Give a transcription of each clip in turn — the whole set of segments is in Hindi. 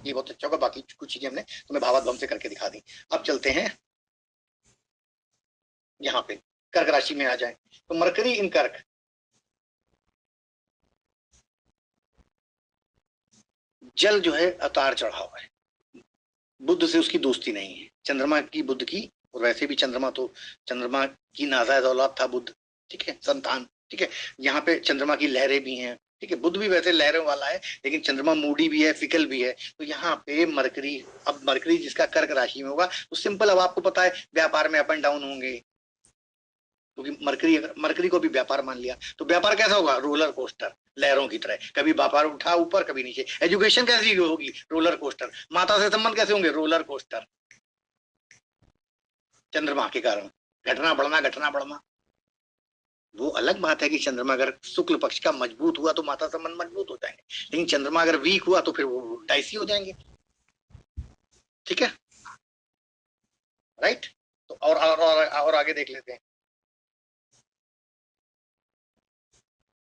ये बहुत अच्छा होगा। बाकी कुछ चीजें हमने तुम्हें भावाध्वम से करके दिखा दी। अब चलते हैं यहाँ पे कर्क राशि में आ जाए तो मरकरी इन कर्क, जल जो है उतार चढ़ाव है, बुध से उसकी दोस्ती नहीं है, चंद्रमा की बुध की, और वैसे भी चंद्रमा तो चंद्रमा की नाजायज औलाद था बुध, ठीक है, संतान, ठीक है। यहाँ पे चंद्रमा की लहरें भी हैं, ठीक है, बुध भी वैसे लहरों वाला है, लेकिन चंद्रमा मूडी भी है, फिकल भी है। तो यहाँ पे मरकरी, अब मरकरी जिसका कर्क राशि में होगा तो सिंपल, अब आपको पता है व्यापार में अप एंड डाउन होंगे, क्योंकि मरकरी, अगर मरकरी को भी व्यापार मान लिया तो व्यापार कैसा होगा, रोलर कोस्टर, लहरों की तरह, कभी व्यापार उठा ऊपर कभी नीचे। एजुकेशन कैसी होगी, रोलर कोस्टर। माता से संबंध कैसे होंगे, रोलर कोस्टर, चंद्रमा के कारण घटना बढ़ना। वो अलग बात है कि चंद्रमा अगर शुक्ल पक्ष का मजबूत हुआ तो माता संबंध मजबूत हो जाएंगे, लेकिन चंद्रमा अगर वीक हुआ तो फिर वो डाइसी हो जाएंगे, ठीक है, राइट। तो और आगे देख लेते हैं।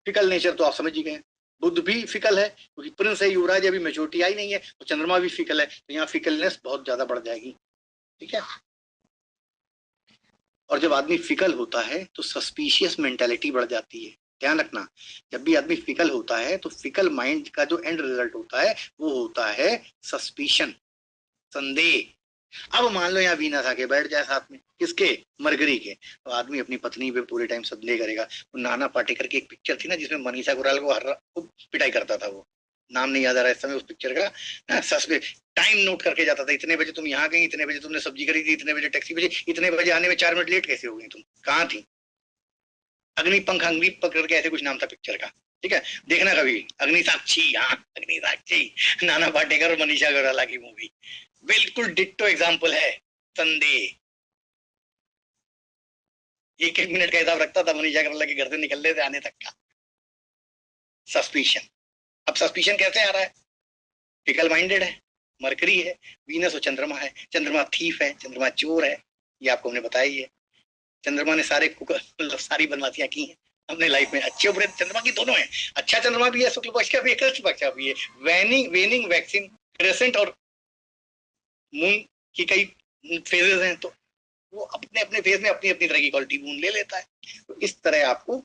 फिकल नेचर तो आप समझ ही गए, बुध भी फिकल है क्योंकि प्रिंस है, युवराज, अभी मेच्योरिटी आई नहीं है, तो चंद्रमा भी फिकल है, तो यहाँ फिकलनेस बहुत ज्यादा बढ़ जाएगी, ठीक है। और जब आदमी फिकल होता है तो सस्पिशियस मेंटेलिटी बढ़ जाती है, ध्यान रखना। जब भी आदमी फिकल होता है तो फिकल माइंड का जो एंड रिजल्ट होता है वो होता है सस्पिशन, संदेह। अब मान लो यहाँ वीनस आके बैठ जाए साथ में, किसके, मरकरी के, तो आदमी अपनी पत्नी पे पूरे टाइम संदेह करेगा। वो नाना पाटेकर की एक पिक्चर थी ना जिसमें मनीषा गोयल को हर खूब पिटाई करता था, वो नाम नहीं याद आ रहा इस समय उस पिक्चर का, सच में टाइम नोट करके जाता था, इतने बजे तुम यहाँ गई, इतने बजे तुमने सब्जी खरीदी, इतने बजे टैक्सी बजे, इतने बजे आने में 4 मिनट लेट कैसे हो गई तुम, कहाँ थी। अग्निपंख, अग्निपंख करके ऐसे कुछ नाम था पिक्चर का, ठीक है, देखना कभी, अग्नि साक्षी, हाँ अग्नि साक्षी, नाना पाटेकर और मनीषा गोयल की मूवी, बिल्कुल डिट्टो एग्जाम्पल है, संदेह। एक एक मिनट का हिसाब रखता था मनीषा गोयल के घर से निकलने से आने तक का, सस्पिशन। अब सस्पिशन कैसे आ रहा है, फिकल माइंडेड है, मरकरी है, वीनस और चंद्रमा है, चंद्रमा थीफ है, चंद्रमा चोर है, ये आपको हमने बताया ही है। चंद्रमा ने सारे मतलब सारी बदमाशियां की हैं अपने लाइफ में, अच्छे बुरे चंद्रमा की दोनों है, अच्छा चंद्रमा भी है, शुक्ल पक्ष का भी है, कृष्ण पक्ष का भी है, वेनिंग वैक्सिंग, क्रेसेंट और मून की कई फेजेस हैं, तो वो अपने अपने फेज में अपनी अपनी तरह की क्वालिटी मून ले लेता है। तो इस तरह आपको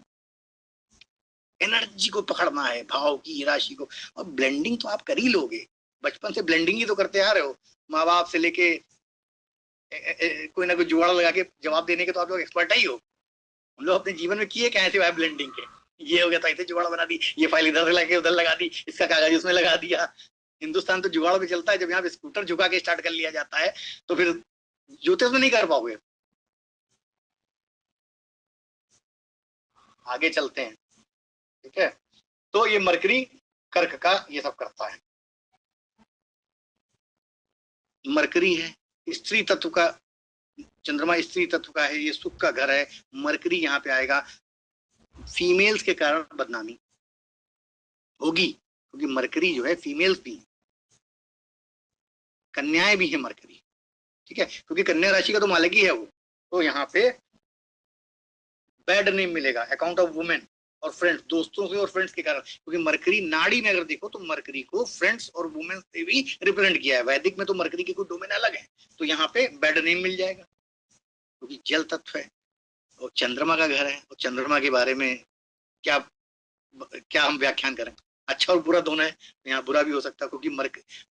एनर्जी को पकड़ना है, भाव की राशि को, और ब्लेंडिंग तो आप कर ही लोगे, बचपन से ब्लेंडिंग ही तो करते आ रहे हो, माँ बाप से लेके कोई ना कोई जुगाड़ लगा के जवाब देने के तो आप लोग एक्सपर्ट ही हो, हम लोग अपने जीवन में किए कैसे हुआ ब्लेंडिंग के, ये हो गया था, इसे जुगाड़ बना दी, ये फाइल इधर से लाके उधर लगा दी, इसका कागज उसमें लगा दिया। हिंदुस्तान तो जुगाड़ पे चलता है, जब यहाँ पे स्कूटर झुका के स्टार्ट कर लिया जाता है तो फिर जूते उसमें नहीं कर पाओगे। आगे चलते हैं, ठीक है। तो ये मरकरी कर्क का ये सब करता है, मरकरी है स्त्री तत्व का, चंद्रमा स्त्री तत्व का है, ये सुख का घर है, मरकरी यहाँ पे आएगा, फीमेल्स के कारण बदनामी होगी, क्योंकि मरकरी जो है फीमेल्स भी, कन्याएं भी है मरकरी, ठीक है, क्योंकि कन्या राशि का तो मालिक ही है वो, तो यहाँ पे बैड नेम मिलेगा अकाउंट ऑफ वुमेन और फ्रेंड्स, दोस्तों से और फ्रेंड्स के कारण, क्योंकि मरकरी नाड़ी में अगर देखो तो मरकरी को फ्रेंड्स और वुमेन से भी रिप्रेजेंट किया है, वैदिक में तो मरकरी के कुछ डोमेन अलग है, तो यहाँ पे बैड नेम मिल जाएगा, क्योंकि जल तत्व है और चंद्रमा का घर है, और चंद्रमा के बारे में क्या क्या हम व्याख्यान करें, अच्छा और बुरा दोनों है, तो यहाँ बुरा भी हो सकता है, क्योंकि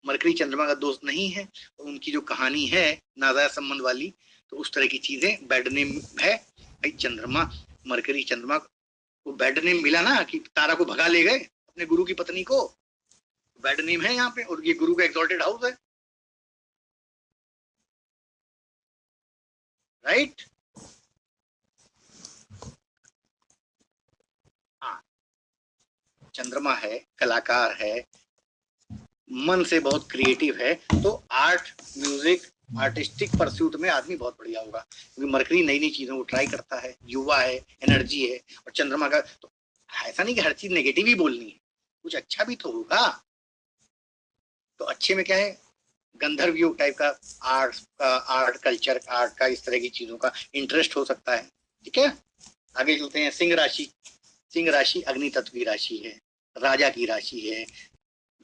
मरकरी चंद्रमा का दोस्त नहीं है, तो उनकी जो कहानी है नाजायज संबंध वाली, तो उस तरह की चीजें बैड नेम है। भाई चंद्रमा, मरकरी चंद्रमा को बैड नेम मिला ना कि तारा को भगा ले गए अपने गुरु की पत्नी को, बैड नेम है यहाँ पे, और ये गुरु का एक्सॉल्टेड हाउस है, राइट। हाँ, चंद्रमा है, कलाकार है, मन से बहुत क्रिएटिव है, तो आर्ट म्यूजिक आर्टिस्टिक परस्यूट में आदमी बहुत बढ़िया होगा, क्योंकि मरकरी नई नई चीजों को ट्राई करता है, युवा है, एनर्जी है, और चंद्रमा का तो ऐसा नहीं कि हर चीज नेगेटिव ही बोलनी है, कुछ अच्छा भी तो होगा। तो अच्छे में क्या है, गंधर्व योग टाइप का आर्ट का, आर्ट कल्चर आर्ट का, इस तरह की चीजों का इंटरेस्ट हो सकता है, ठीक है। आगे चलते हैं, सिंह राशि, सिंह राशि अग्नि तत्व की राशि है, राजा की राशि है,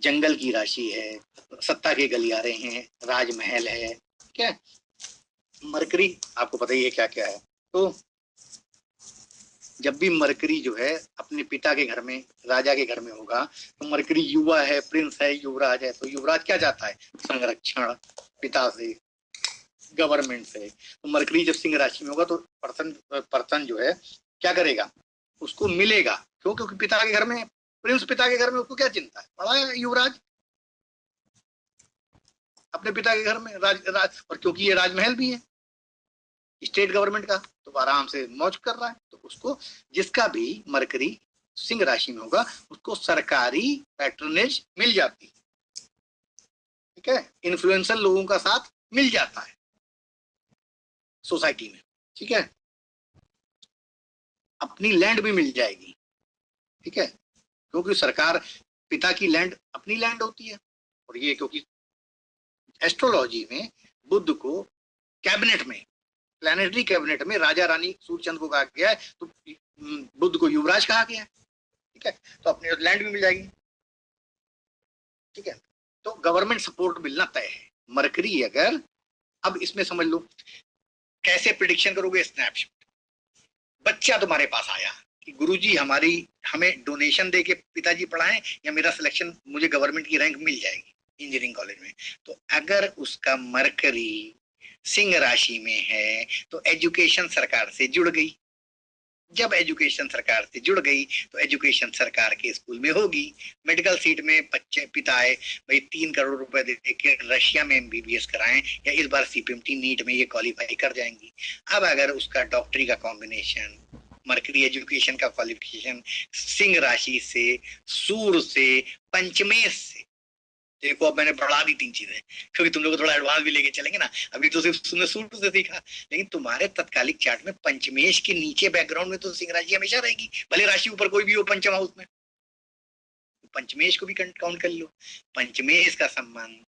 जंगल की राशि है, सत्ता के गलियारे हैं, राजमहल है, ठीक है। मरकरी आपको पता ही है क्या क्या है। तो जब भी मरकरी जो है अपने पिता के घर में, राजा के घर में होगा, तो मरकरी युवा है, प्रिंस है, युवराज है, तो युवराज क्या चाहता है? संरक्षण पिता से, गवर्नमेंट से। तो मरकरी जब सिंह राशि में होगा तो पर्सन जो है क्या करेगा? उसको मिलेगा। क्यों? क्योंकि पिता के घर में, प्रिंस पिता के घर में, उसको क्या चिंता है? बड़ा है युवराज अपने पिता के घर में, और क्योंकि ये राजमहल भी है स्टेट गवर्नमेंट का, तो आराम से मौज कर रहा है। तो उसको, जिसका भी मरकरी सिंह राशि में होगा, उसको सरकारी पैट्रोनेज मिल जाती है, ठीक है। इन्फ्लुएंसर लोगों का साथ मिल जाता है सोसाइटी में, ठीक है। अपनी लैंड भी मिल जाएगी, ठीक है, क्योंकि सरकार, पिता की लैंड अपनी लैंड होती है। और ये क्योंकि एस्ट्रोलॉजी में बुध को कैबिनेट में, प्लैनेटरी कैबिनेट में राजा रानी सूर्यचंद्र को कहा गया है, तो बुध को युवराज कहा गया है, ठीक है। तो अपनी लैंड भी मिल जाएगी, ठीक है। तो गवर्नमेंट सपोर्ट मिलना तय है। मरकरी अगर, अब इसमें समझ लो कैसे प्रिडिक्शन करोगे? स्नैपशॉट, बच्चा तुम्हारे पास आया कि गुरुजी हमें डोनेशन दे के पिताजी पढ़ाएं, या मेरा सिलेक्शन, मुझे गवर्नमेंट की रैंक मिल जाएगी इंजीनियरिंग कॉलेज में। तो अगर उसका मरकरी सिंह राशि में है तो एजुकेशन सरकार से जुड़ गई। जब एजुकेशन सरकार से जुड़ गई तो एजुकेशन सरकार के स्कूल में होगी। मेडिकल सीट में बच्चे, पिता है भाई 3 करोड़ रुपए दे के रशिया में एमबीबीएस कराएं, या इस बार सीपीएमटी नीट में ये क्वालिफाई कर जाएंगी। अब अगर उसका डॉक्टरी का कॉम्बिनेशन, मरकरी एजुकेशन का क्वालिफिकेशन सिंह राशि से, सूर से, पंचमेश से, देखो अब मैंने बढ़ा दी 3 चीजें, क्योंकि तुम लोग थोड़ा एडवांस भी लेके चलेंगे ना। अभी तो सिर्फ तुमने सूट से सीखा, लेकिन तुम्हारे तत्कालिक चार्ट में पंचमेश के नीचे बैकग्राउंड में तो सिंह राशि हमेशा रहेगी, भले राशि ऊपर कोई भी हो पंचम हाउस में। पंचमेश को भी काउंट कर लो। पंचमेश का संबंध,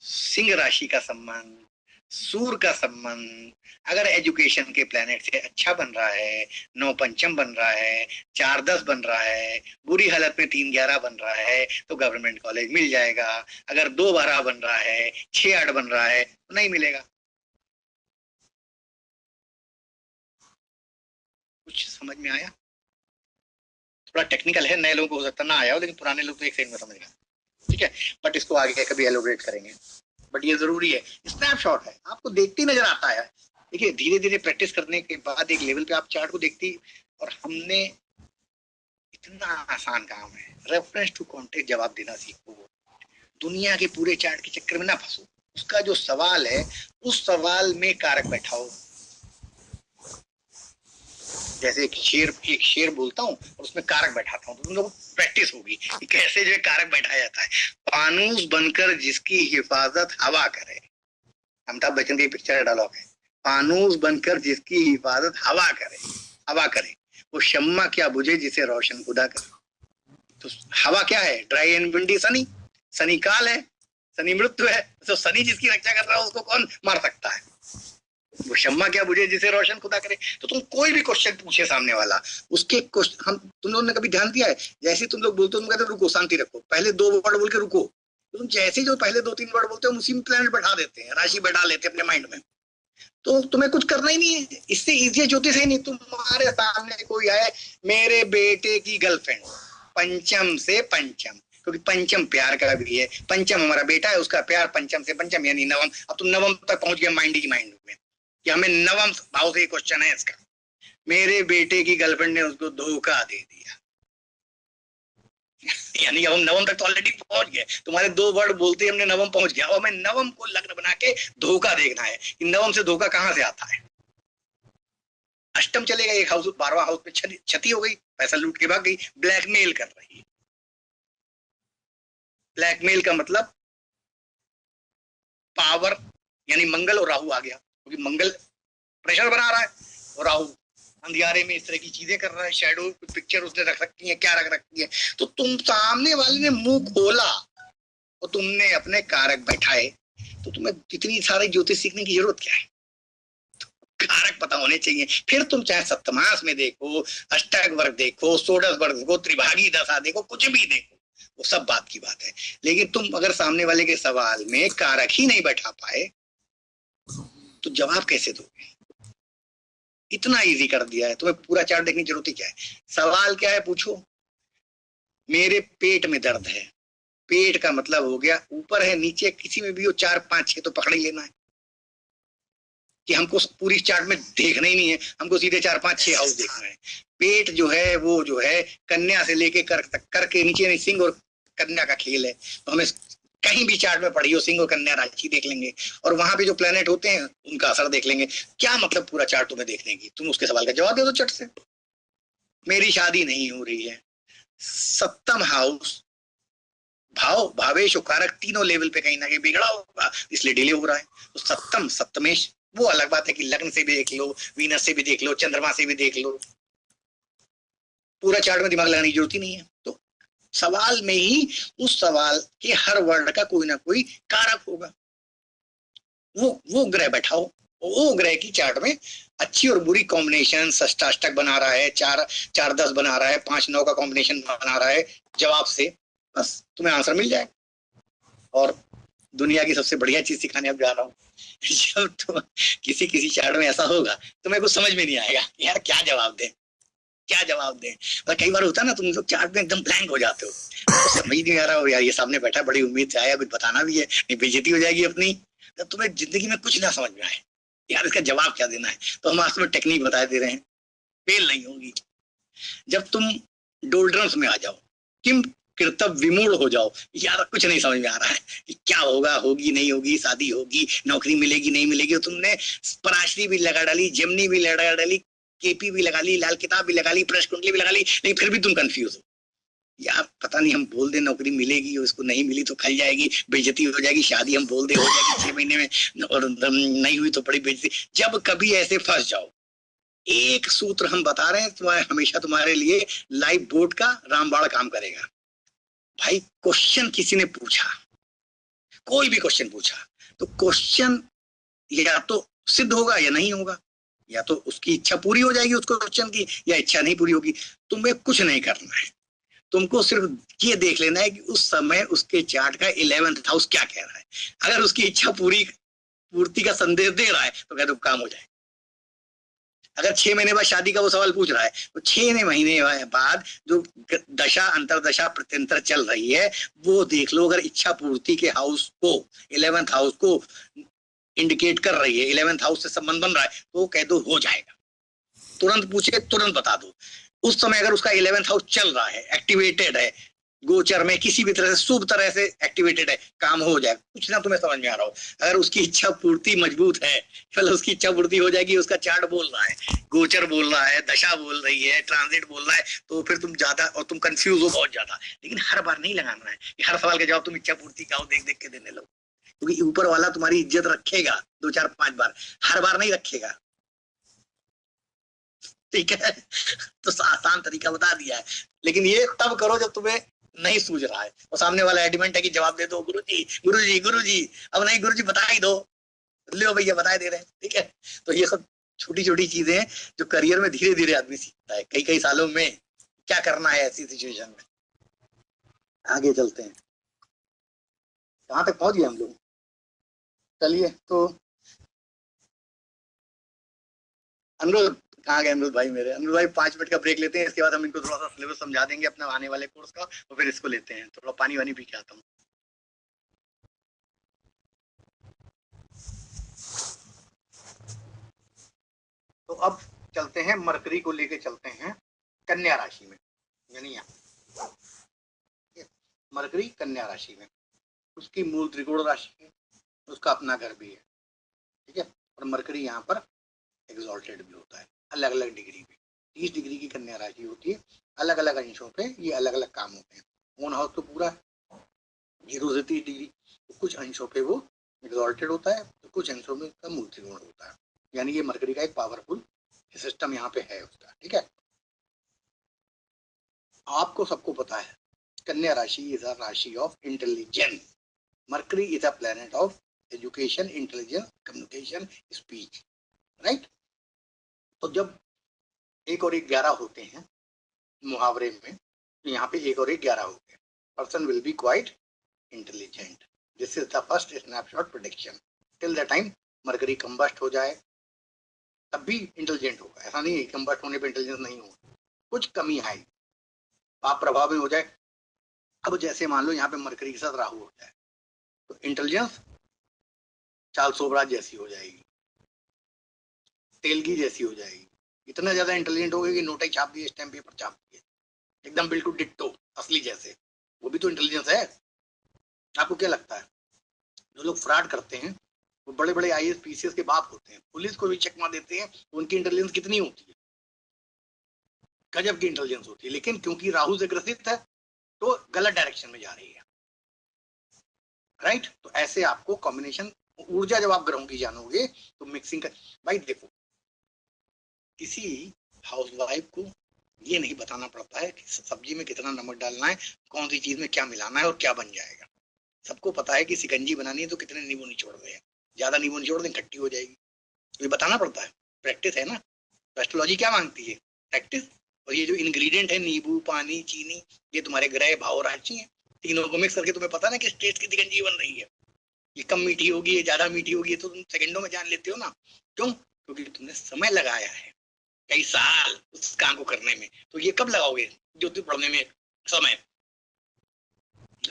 सिंह राशि का संबंध, सूर का संबंध अगर एजुकेशन के प्लैनेट से अच्छा बन रहा है, 9 पंचम बन रहा है, 4 10 बन रहा है, बुरी हालत में 3 11 बन रहा है, तो गवर्नमेंट कॉलेज मिल जाएगा। अगर 2 12 बन रहा है, 6 8 बन रहा है, तो नहीं मिलेगा। कुछ समझ में आया? थोड़ा टेक्निकल है, नए लोगों को हो सकता ना आया हो, लेकिन पुराने लोग तो एक सेकंड में समझ गए, ठीक है। बट इसको आगे कभी एलोबरेट करेंगे, बट ये जरूरी है। स्नैपशॉट है, आपको देखते ही नजर आता है। देखिए धीरे धीरे प्रैक्टिस करने के बाद एक लेवल पे आप चार्ट को देखती, और हमने, इतना आसान काम है, रेफरेंस टू कॉन्टेक्स्ट जवाब देना सीखो। दुनिया के पूरे चार्ट के चक्कर में ना फंसो। उसका जो सवाल है उस सवाल में कारक बैठाओ। जैसे एक शेर बोलता हूँ और उसमें कारक बैठाता हूँ, तो तुम लोग प्रैक्टिस होगी कि कैसे जो है कारक बैठाया जाता है। फानूस बनकर जिसकी हिफाजत हवा करे, अमिताभ बच्चन की पिक्चर डायलॉग है, फानूस बनकर जिसकी हिफाजत हवा करे, वो शम्मा क्या बुझे जिसे रोशन खुदा करे। तो हवा क्या है? Dry and windy Sunny, Sunny काल है, सनी मृत्यु है। तो सनी जिसकी रक्षा कर रहा है उसको कौन मार सकता है? वो शम्मा क्या बुझे जिसे रोशन खुदा करे। तो तुम कोई भी क्वेश्चन पूछे सामने वाला, उसके हम, तुम लोगों ने कभी ध्यान दिया है, जैसे तुम लोग बोलते हो, तुम कहते हो रुको, शांति रखो, पहले 2 वर्ड बोल के रुको, तो तुम जैसे जो पहले 2 3 वर्ड बोलते हो उसी में प्लैनेट बैठा देते हैं, राशि बैठा लेते हैं अपने माइंड में। तो तुम्हें कुछ करना ही नहीं है, इससे इजी ज्योतिष है नहीं। तुम्हारे सामने कोई आए, मेरे बेटे की गर्लफ्रेंड, पंचम से पंचम, क्योंकि पंचम प्यार का भी है, पंचम हमारा बेटा है, उसका प्यार पंचम से पंचम यानी नवम। अब तुम नवम तक पहुंच गए माइंड की माइंड में कि हमें नवम भाव से क्वेश्चन है इसका। मेरे बेटे की गर्लफ्रेंड ने उसको धोखा दे दिया, यानी हम नवम तक तो ऑलरेडी पहुंच गए। तुम्हारे 2 वर्ड बोलते ही हमने नवम पहुंच गया, और हमें नवम को लग्न बना के धोखा देखना है कि नवम से धोखा कहां से आता है। अष्टम चलेगा, एक हाउस, 12वां हाउस में क्षति हो गई, पैसा लूट के भाग गई, ब्लैकमेल कर रही है। ब्लैकमेल का मतलब पावर, यानी मंगल और राहु आ गया, क्योंकि मंगल प्रेशर बना रहा है और राहु अंधियारे में इस तरह की चीजें कर रहा है। शैडो पिक्चर उसने रख रखी है, क्या रख रखी है। तो तुम, सामने वाले ने मुंह खोला और तुमने अपने कारक बैठाए, तो तुम्हें इतनी सारी ज्योतिष सीखने की जरूरत क्या है? तो कारक पता होने चाहिए। फिर तुम चाहे सप्तमास में देखो, अष्टक वर्ग देखो, षोडश वर्ग देखो, त्रिभागी दशा देखो, कुछ भी देखो, वो सब बात की बात है। लेकिन तुम अगर सामने वाले के सवाल में कारक ही नहीं बैठा पाए तो जवाब कैसे दोगे? इतना इजी कर दिया है, तुम्हें पूरा चार्ट देखने की जरूरत ही क्या है? सवाल क्या है, पूछो मेरे पेट में दर्द है। पेट का मतलब हो गया ऊपर है नीचे, किसी में भी हो 4 5 6 तो पकड़ ही लेना है कि हमको पूरी चार्ट में देखना ही नहीं है, हमको सीधे 4 5 6 हाउस देखना है। पेट जो है वो जो है कन्या से लेके कर्क तक, कर्क के नीचे नहीं, सिंह और कन्या का खेल है। तो हमें कहीं भी चार्ट में पढ़ी हो सिंह और कन्या राशि देख लेंगे और वहां पे जो प्लेनेट होते हैं उनका असर देख लेंगे। क्या मतलब पूरा चार्ट तुम्हें देखने की? तुम उसके सवाल का जवाब दे दो चट से। मेरी शादी नहीं हो रही है, सप्तम हाउस भाव भावेश और कारक तीनों लेवल पे कहीं ना कहीं बिगड़ा होगा, इसलिए डिले हो रहा है। तो सप्तम सप्तमेश वो अलग बात है कि लग्न से भी देख लो, वीनस से भी देख लो, चंद्रमा से भी देख लो, पूरा चार्ट में दिमाग लगाने की जरूरत ही नहीं है। तो सवाल में ही उस सवाल के हर वर्ड का कोई ना कोई कारक होगा, वो ग्रह बैठाओ, वो ग्रह की चार्ट में अच्छी और बुरी कॉम्बिनेशन, षष्टाष्टक बना रहा है, 4 4 10 बना रहा है, 5 9 का कॉम्बिनेशन बना रहा है, जवाब से बस तुम्हें आंसर मिल जाए। और दुनिया की सबसे बढ़िया चीज सिखाने अब जा रहा हूँ, जब तो किसी किसी चार्ट में ऐसा होगा तो मेरे को समझ में नहीं आएगा यार क्या जवाब दें, क्या जवाब दें। और कई बार होता है ना तुम लोग चार्ट में एकदम ब्लैंक हो जाते हो, तो समझ नहीं आ रहा हो यार, ये सामने बैठा बड़ी उम्मीद से आया, कुछ बताना भी है, नहीं बेइज्जती हो जाएगी अपनी, तो तुम्हें जिंदगी में कुछ ना समझ में आए यार इसका जवाब क्या देना है। तो हम आज तुम्हें टेक्निक बता दे रहे हैं, फेल नहीं होगी। जब तुम डोल्ड्रम्स में आ जाओ, किम कर्तव्य विमूढ़ हो जाओ, यार कुछ नहीं समझ में आ रहा है कि क्या होगा, होगी नहीं होगी, शादी होगी, नौकरी मिलेगी नहीं मिलेगी, तो तुमने पराशरी भी लगा डाली, जेमनी भी लगा डाली, केपी भी लगा ली, लाल किताब भी लगा ली, प्रश्न कुंडली भी लगा ली, लेकिन फिर भी तुम कंफ्यूज हो यार, पता नहीं, हम बोल दे नौकरी मिलेगी, उसको नहीं मिली तो खल जाएगी, बेइज्जती हो जाएगी, शादी हम बोल दे हो जाएगी 6 महीने में और नहीं हुई तो बड़ी बेइज्जती। जब कभी ऐसे फंस जाओ, एक सूत्र हम बता रहे हैं, तुम्हारे हमेशा तुम्हारे लिए लाइफ बोट का रामबाण काम करेगा। भाई क्वेश्चन किसी ने पूछा, कोई भी क्वेश्चन पूछा, तो क्वेश्चन या तो सिद्ध होगा या नहीं होगा, या तो उसकी इच्छा पूरी हो जाएगी उस क्वेश्चन की, या इच्छा नहीं पूरी होगी। तुम्हें कुछ नहीं करना है, तुमको सिर्फ ये देख लेना है कि उस समय उसके चार्ट का 11th हाउस क्या कह रहा है। अगर उसकी इच्छा पूर्ति का संदेश दे रहा है तो कह दो काम हो जाए। अगर 6 महीने बाद शादी का वो सवाल पूछ रहा है तो 6 महीने बाद जो दशा अंतरदशा प्रत्यंतर चल रही है वो देख लो। अगर इच्छा पूर्ति के हाउस को 11th हाउस को इंडिकेट कर रही है, 11th हाउस से संबंध बन रहा है, तो कह दो हो जाएगा। तुरंत पूछे तुरंत बता दो। उस समय अगर उसका 11th हाउस चल रहा है, एक्टिवेटेड है, गोचर में किसी भी तरह से शुभ तरह से एक्टिवेटेड है, काम हो जाएगा। कुछ ना तुम्हें समझ में आ रहा हो, अगर उसकी इच्छा पूर्ति मजबूत है, फिर उसकी इच्छा पूर्ति हो जाएगी, उसका चार्ट बोल रहा है, गोचर बोल रहा है, दशा बोल रही है, ट्रांजिट बोल रहा है, तो फिर तुम ज्यादा और तुम कंफ्यूज हो बहुत ज्यादा। लेकिन हर बार नहीं लगाना है कि हर सवाल का जवाब तुम इच्छा पूर्ति का देख देख के देने लगो, क्योंकि ऊपर वाला तुम्हारी इज्जत रखेगा 2 4 5 बार, हर बार नहीं रखेगा। ठीक है, तो आसान तरीका बता दिया है, लेकिन ये तब करो जब तुम्हें नहीं सूझ रहा है और सामने वाला एडमेंट है कि जवाब दे दो, गुरुजी गुरुजी गुरुजी, अब नहीं गुरुजी बता ही दो, लो भैया बता दे रहे हैं। ठीक है, तो ये सब छोटी छोटी चीजें हैं जो करियर में धीरे धीरे आदमी सीखता है, कई कई सालों में क्या करना है ऐसी सिचुएशन में। आगे चलते हैं, कहाँ तक पहुंच गए हम लोग? चलिए, तो अनुरोध कहाँ गए अमरुद भाई मेरे? अमरुद भाई 5 मिनट का ब्रेक लेते हैं, इसके बाद हम इनको थोड़ा सा सिलेबस समझा देंगे अपना आने वाले कोर्स का, और फिर इसको लेते हैं। थोड़ा पानी वानी पी के आता हूँ। तो अब चलते हैं, मरकरी को लेके चलते हैं कन्या राशि में, यानी मरकरी कन्या राशि में, उसकी मूल त्रिकोण राशि है, उसका अपना घर भी है। ठीक है, और मरकरी यहाँ पर एग्जॉल्टेड भी होता है अलग अलग डिग्री पे। 30 डिग्री की कन्या राशि होती है, अलग अलग अंशों पे ये अलग अलग काम होते हैं। ओन हाउस तो पूरा 0 से 30 डिग्री, तो कुछ अंशों पे वो एग्जॉल्टेड होता है, तो कुछ अंशों में उसका मूल त्रिकोण होता है। यानी ये मरकरी का एक पावरफुल सिस्टम यहाँ पे है उसका। ठीक है, आपको सबको पता है कन्या राशि इज अ राशि of intelligence, mercury is a planet of education, intelligence, communication, speech, right. तो जब 1 और 1 11 होते हैं मुहावरे में, तो यहाँ पे 1 और 1 11 हो गए। person will be quite intelligent. This is the first snapshot prediction. Till the time mercury combust हो जाए तब भी इंटेलिजेंट होगा, ऐसा नहीं है कंबस्ट होने पे इंटेलिजेंस नहीं होगा, कुछ कमी है, पाप प्रभाव में हो जाए। अब जैसे मान लो यहाँ पे मरकरी के साथ राहु हो जाए तो इंटेलिजेंस चाल सोबराज जैसी हो जाएगी, तेलगी जैसी हो जाएगी, इतना ज्यादा इंटेलिजेंट हो गई कि नोट ही छाप दिए, स्टैम्प पेपर छाप दिए, एकदम बिल्कुल डिट्टो असली जैसे। वो भी तो इंटेलिजेंस है। आपको क्या लगता है जो लोग फ्रॉड करते हैं वो बड़े बड़े आईएएस पीसीएस के बाप होते हैं, पुलिस को भी चकमा देते हैं, तो उनकी इंटेलिजेंस कितनी होती है, गजब की इंटेलिजेंस होती है। लेकिन क्योंकि राहु से ग्रसित है तो गलत डायरेक्शन में जा रही है, राइट। तो ऐसे आपको कॉम्बिनेशन ऊर्जा जब आप ग्रहों की जानोगे तो मिक्सिंग कर। भाई देखो किसी हाउसवाइफ को ये नहीं बताना पड़ता है कि सब्जी में कितना नमक डालना है, कौन सी चीज में क्या मिलाना है और क्या बन जाएगा। सबको पता है कि शिकंजी बनानी है तो कितने नींबू निचोड़ रहे हैं, ज्यादा नींबू निचोड़ दें खट्टी हो जाएगी, ये बताना पड़ता है, प्रैक्टिस है ना। एस्ट्रोलॉजी क्या मांगती है, प्रैक्टिस। और ये जो इंग्रेडिएंट है नींबू पानी चीनी, ये तुम्हारे ग्रह भाव राशि है, तीनों को मिक्स करके तुम्हें पता ना कि टेस्ट की शिकंजी बन रही है, ये कम मीठी होगी ये ज्यादा मीठी होगी, तो तुम सेकंडों में जान लेते हो ना। क्यों? क्योंकि तुमने समय लगाया है कई साल उस काम को करने में। तो ये कब लगाओगे ज्योतिष पढ़ने में, समय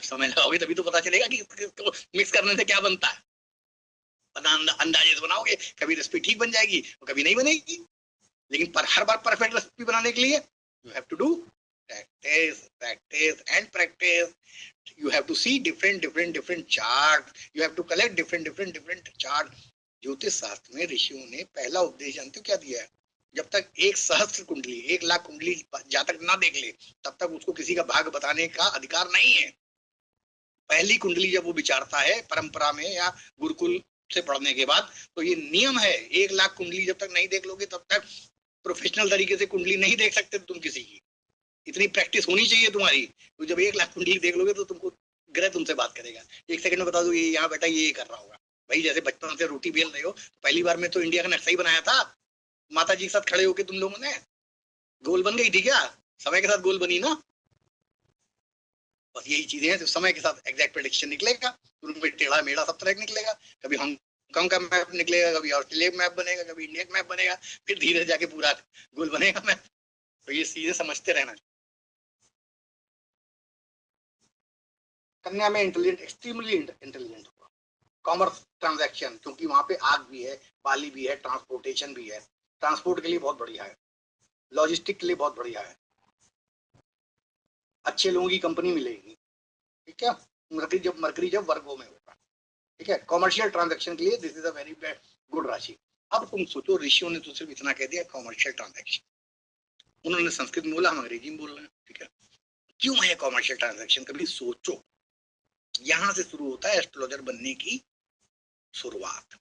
समय लगाओगे तभी तो पता चलेगा कि मिक्स करने से क्या बनता है। अंदाजे से बनाओगे, कभी रेसिपी ठीक बन जाएगी और कभी नहीं बनेगी। लेकिन पर हर बार परफेक्ट रेसिपी बनाने के लिए you have to do practice practice and practice. You have to see different chart, you have to collect different chart. ज्योतिष शास्त्र में ऋषियों ने पहला उपदेश जानते हो क्या दिया है, जब तक 1,000 कुंडली 1,00,000 कुंडली जातक ना देख ले तब तक उसको किसी का भाग बताने का अधिकार नहीं है। पहली कुंडली जब वो विचारता है परंपरा में या गुरुकुल से पढ़ने के बाद, तो ये नियम है 1,00,000 कुंडली जब तक नहीं देख लोगे तब तक प्रोफेशनल तरीके से कुंडली नहीं देख सकते तुम किसी की। इतनी प्रैक्टिस होनी चाहिए तुम्हारी। तो जब 1,00,000 कुंडली देख लोगे तो तुमको ग्रह तुमसे बात करेगा, एक सेकंड में बता दो ये यहाँ बैठा ये कर रहा होगा। भाई जैसे बचपन से रोटी बेल रहे हो, पहली बार में तो इंडिया का नक्शा ही बनाया था, माता जी के साथ खड़े होके तुम लोगों ने, गोल बन गई थी क्या? समय के साथ गोल बनी ना। बस यही चीजें हैं, तो समय के साथ एग्जैक्ट प्रेडिक्शन निकलेगा, तुम टेढ़ा मेढ़ा सब तरह निकलेगा, कभी हांगकांग का मैप निकलेगा, कभी ऑस्ट्रेलिया का मैप बनेगा, कभी इंडिया का मैप बनेगा, फिर धीरे जाके पूरा गोल बनेगा मैप। तो ये चीजें समझते रहना। कन्या में इंटेलिजेंट, एक्सट्रीमली इंटेलिजेंट होगा। कॉमर्स ट्रांजैक्शन, क्योंकि वहां पे आग भी है, बाली भी है, ट्रांसपोर्टेशन भी है, ट्रांसपोर्ट के लिए बहुत बढ़िया है, लॉजिस्टिक के लिए बहुत बढ़िया है, अच्छे लोगों की कंपनी मिलेगी, ठीक है। मरकरी जब वर्गों में होगा, ठीक है। कॉमर्शियल ट्रांजैक्शन के लिए this is a very good राशि। अब तुम सोचो ऋषियों ने तो सिर्फ इतना कह दिया कॉमर्शियल ट्रांजैक्शन, उन्होंने संस्कृत में बोला, हम अंग्रेजी में बोल रहे हैं, ठीक है। क्यों है कॉमर्शियल ट्रांजैक्शन, कभी सोचो। यहां से शुरू होता है एस्ट्रोलॉजर बनने की शुरुआत।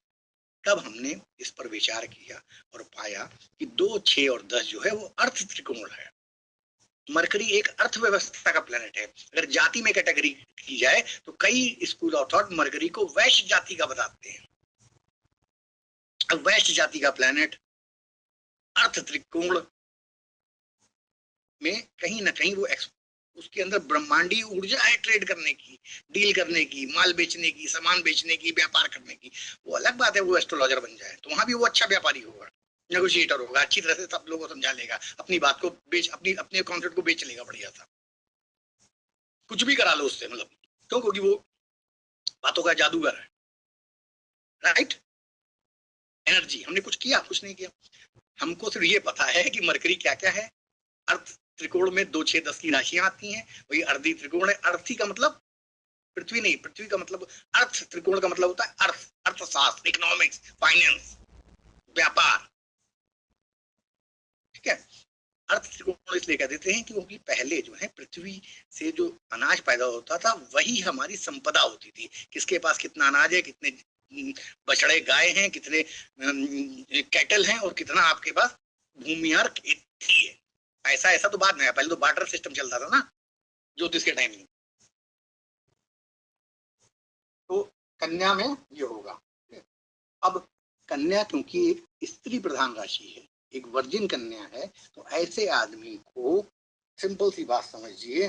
तब हमने इस पर विचार किया और पाया कि 2, 6 और 10 जो है वो अर्थ त्रिकोण है। मरकरी एक अर्थव्यवस्था का प्लेनेट है। अगर जाति में कैटेगरी की जाए तो कई स्कूल ऑफ थॉट मरकरी को वैश्य जाति का बताते हैं। अब वैश्य जाति का प्लेनेट अर्थ त्रिकोण में कहीं ना कहीं वो उसके अंदर ब्रह्मांडी ऊर्जा है, ट्रेड करने की, डील करने की, माल बेचने की, सामान बेचने की, व्यापार करने की। वो अलग बात है वो एस्ट्रोलॉजर बन जाए तो वहां भी वो अच्छा व्यापारी होगा, नेगोशिएटर होगा, अच्छी तरह से सब लोगों को समझा लेगा, अपनी बात को अपने कॉन्सेप्ट को बेच लेगा बढ़िया था, कुछ भी करा लो उससे, मतलब क्यों? क्योंकि वो बातों का जादूगर है, राइट। एनर्जी, हमने कुछ किया? कुछ नहीं किया। हमको सिर्फ ये पता है कि मरकरी क्या क्या है। अर्थ त्रिकोण में 2, 6, 10 की राशियां आती हैं, वही अर्धी त्रिकोण है। अर्थी का मतलब पृथ्वी नहीं, पृथ्वी का मतलब अर्थ त्रिकोण का मतलब होता है अर्थ, अर्थशास्त्र, इकोनॉमिक्स, फाइनेंस, व्यापार, ठीक है। अर्थ त्रिकोण इसलिए कह देते हैं क्योंकि पहले जो है पृथ्वी से जो अनाज पैदा होता था वही हमारी संपदा होती थी। किसके पास कितना अनाज है, कितने बछड़े गाय हैं, कितने कैटल हैं और कितना आपके पास भूमियार खेती है। ऐसा तो बाद में है, पहले तो बार्टर सिस्टम चलता था ना ज्योतिष के टाइम में। तो कन्या में ये होगा। अब कन्या क्योंकि एक स्त्री प्रधान राशि है, एक वर्जिन कन्या है, तो ऐसे आदमी को सिंपल सी बात समझिए,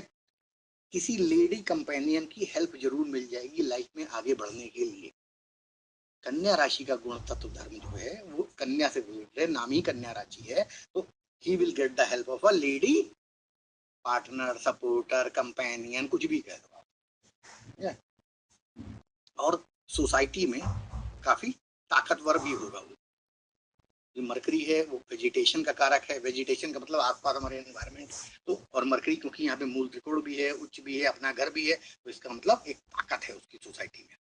किसी लेडी कंपेनियन की हेल्प जरूर मिल जाएगी लाइफ में आगे बढ़ने के लिए। कन्या राशि का गुण तत्व धर्म जो है वो कन्या से रिलेटेड है, नाम ही कन्या राशि है, तो he will get the help of a lady partner, supporter, companion, कुछ भी कह दो आप। और सोसाइटी में काफी ताकतवर भी होगा वो। जो मरकरी है वो वेजिटेशन का कारक है, वेजिटेशन का मतलब आसपास हमारे एनवायरमेंट, तो और मरकरी क्योंकि यहाँ पे मूल त्रिकोण भी है, उच्च भी है, अपना घर भी है, तो इसका मतलब एक ताकत है उसकी सोसाइटी में,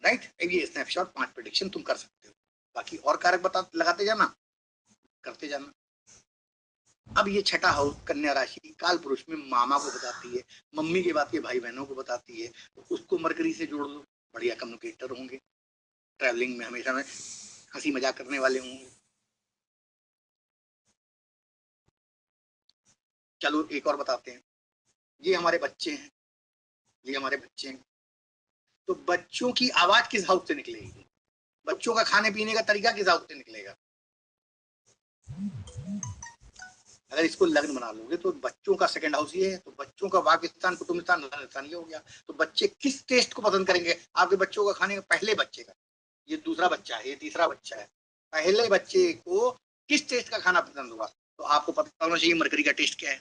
राइट। अब ये स्नैपशॉट 5 प्रेडिक्शन तुम कर सकते हो, बाकी और कारक बता लगाते जाना, करते जाना। अब ये छठा हाउस कन्या राशि काल पुरुष में मामा को बताती है, मम्मी के बाद के भाई बहनों को बताती है, तो उसको मरकरी से जोड़ दो, बढ़िया कम्युनिकेटर होंगे, ट्रैवलिंग में हमेशा में हंसी मजाक करने वाले होंगे। चलो एक और बताते हैं, ये हमारे बच्चे हैं, ये हमारे बच्चे हैं, तो बच्चों की आवाज किस हाउस से निकलेगी, बच्चों का खाने पीने का तरीका किस हाउस से निकलेगा। अगर इसको लग्न बना लोगे तो बच्चों का सेकंड हाउस ये है, तो बच्चों का वाक स्थान, कुटुंब स्थान, धन स्थान ये हो गया, तो बच्चे किस टेस्ट को पसंद करेंगे आपके बच्चों का खाने का, पहले बच्चे का, ये दूसरा बच्चा है, ये तीसरा बच्चा है, पहले बच्चे को किस टेस्ट का खाना पसंद होगा, तो आपको पता होना चाहिए मरकरी का टेस्ट क्या है,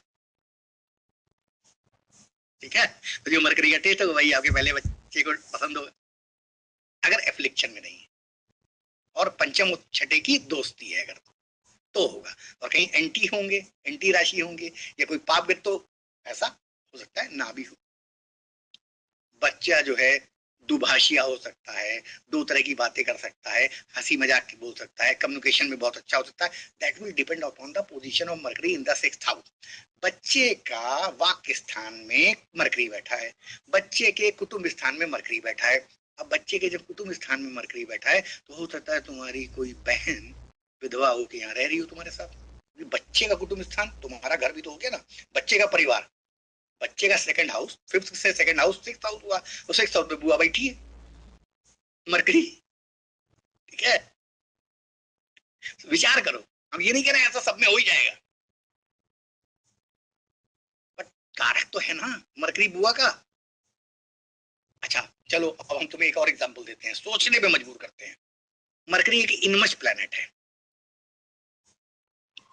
ठीक है। तो जो मरकरी का टेस्ट होगा वही आपके पहले बच्चे को पसंद होगा, अगर एफ्लिक्शन में नहीं है, और पंचम छठे की दोस्ती है अगर तो होगा, और कहीं एंटी होंगे, एंटी राशि होंगे या कोई पाप ग्रह, तो ऐसा हो सकता है ना भी हो। बच्चा जो है दुभाषिया हो सकता है, दो तरह की बातें कर सकता है, हंसी मजाक बोल सकता है, कम्युनिकेशन में बहुत अच्छा हो सकता है, that will depend upon the position of mercury in the 6th house. बच्चे का वाक्य स्थान में मरकरी बैठा है, बच्चे के कुटुंब स्थान में मरकरी बैठा है। अब बच्चे के जब कुटुंब स्थान में मरकरी बैठा है तो हो सकता है तुम्हारी कोई बहन विधवा हो के यहाँ रह रही हो तुम्हारे साथ, बच्चे का कुटुंब स्थान तुम्हारा घर भी तो हो गया ना, बच्चे का परिवार, बच्चे का सेकंड हाउस, 5th से सेकंड हाउस 6th हाउस हुआ, तो 6th हाउस में बुआ बैठी है मरकरी, ठीक है। विचार करो, हम ये नहीं कह रहे ऐसा सब में हो ही जाएगा, बट कारक तो है ना मरकरी बुआ का। अच्छा चलो अब हम तुम्हें एक और एग्जांपल देते हैं, सोचने पे मजबूर करते हैं। मरकरी एक इनमच प्लैनेट है,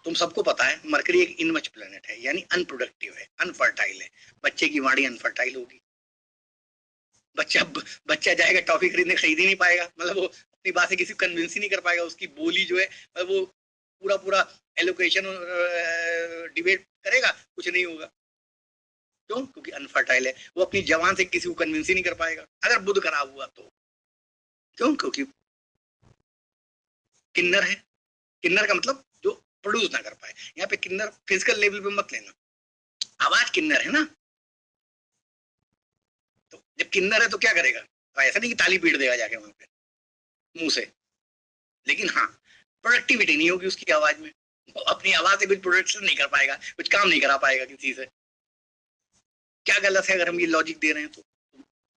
तुम सबको पता है मरकरी एक इनमच प्लैनेट है, यानी अनप्रोडक्टिव है, अनफर्टाइल है, बच्चे की वाणी अनफर्टाइल होगी, बच्चा बच्चा जाएगा टॉफी खरीदने, खरीद ही नहीं पाएगा, मतलब वो अपनी बात से किसी को कन्विंस ही नहीं कर पाएगा, उसकी बोली जो है वो पूरा पूरा एलोकेशन डिबेट करेगा, कुछ नहीं होगा, क्यों, क्योंकि अनफर्टाइल है, वो अपनी जवान से किसी को कन्विंस ही नहीं कर पाएगा, अगर बुध खराब हुआ तो, क्यों, क्योंकि किन्नर है, किन्नर का मतलब जो प्रोड्यूस ना कर पाए, यहाँ पे किन्नर फिजिकल लेवल पे मत लेना, आवाज किन्नर है ना, तो जब किन्नर है तो क्या करेगा, तो ऐसा नहीं कि ताली पीट देगा जाके वहां पे मुंह से, लेकिन हाँ प्रोडक्टिविटी नहीं होगी उसकी आवाज में, वो अपनी आवाज से कुछ प्रोडक्शन नहीं कर पाएगा, कुछ काम नहीं करा पाएगा किसी से। क्या गलत है अगर हम ये लॉजिक दे रहे हैं तो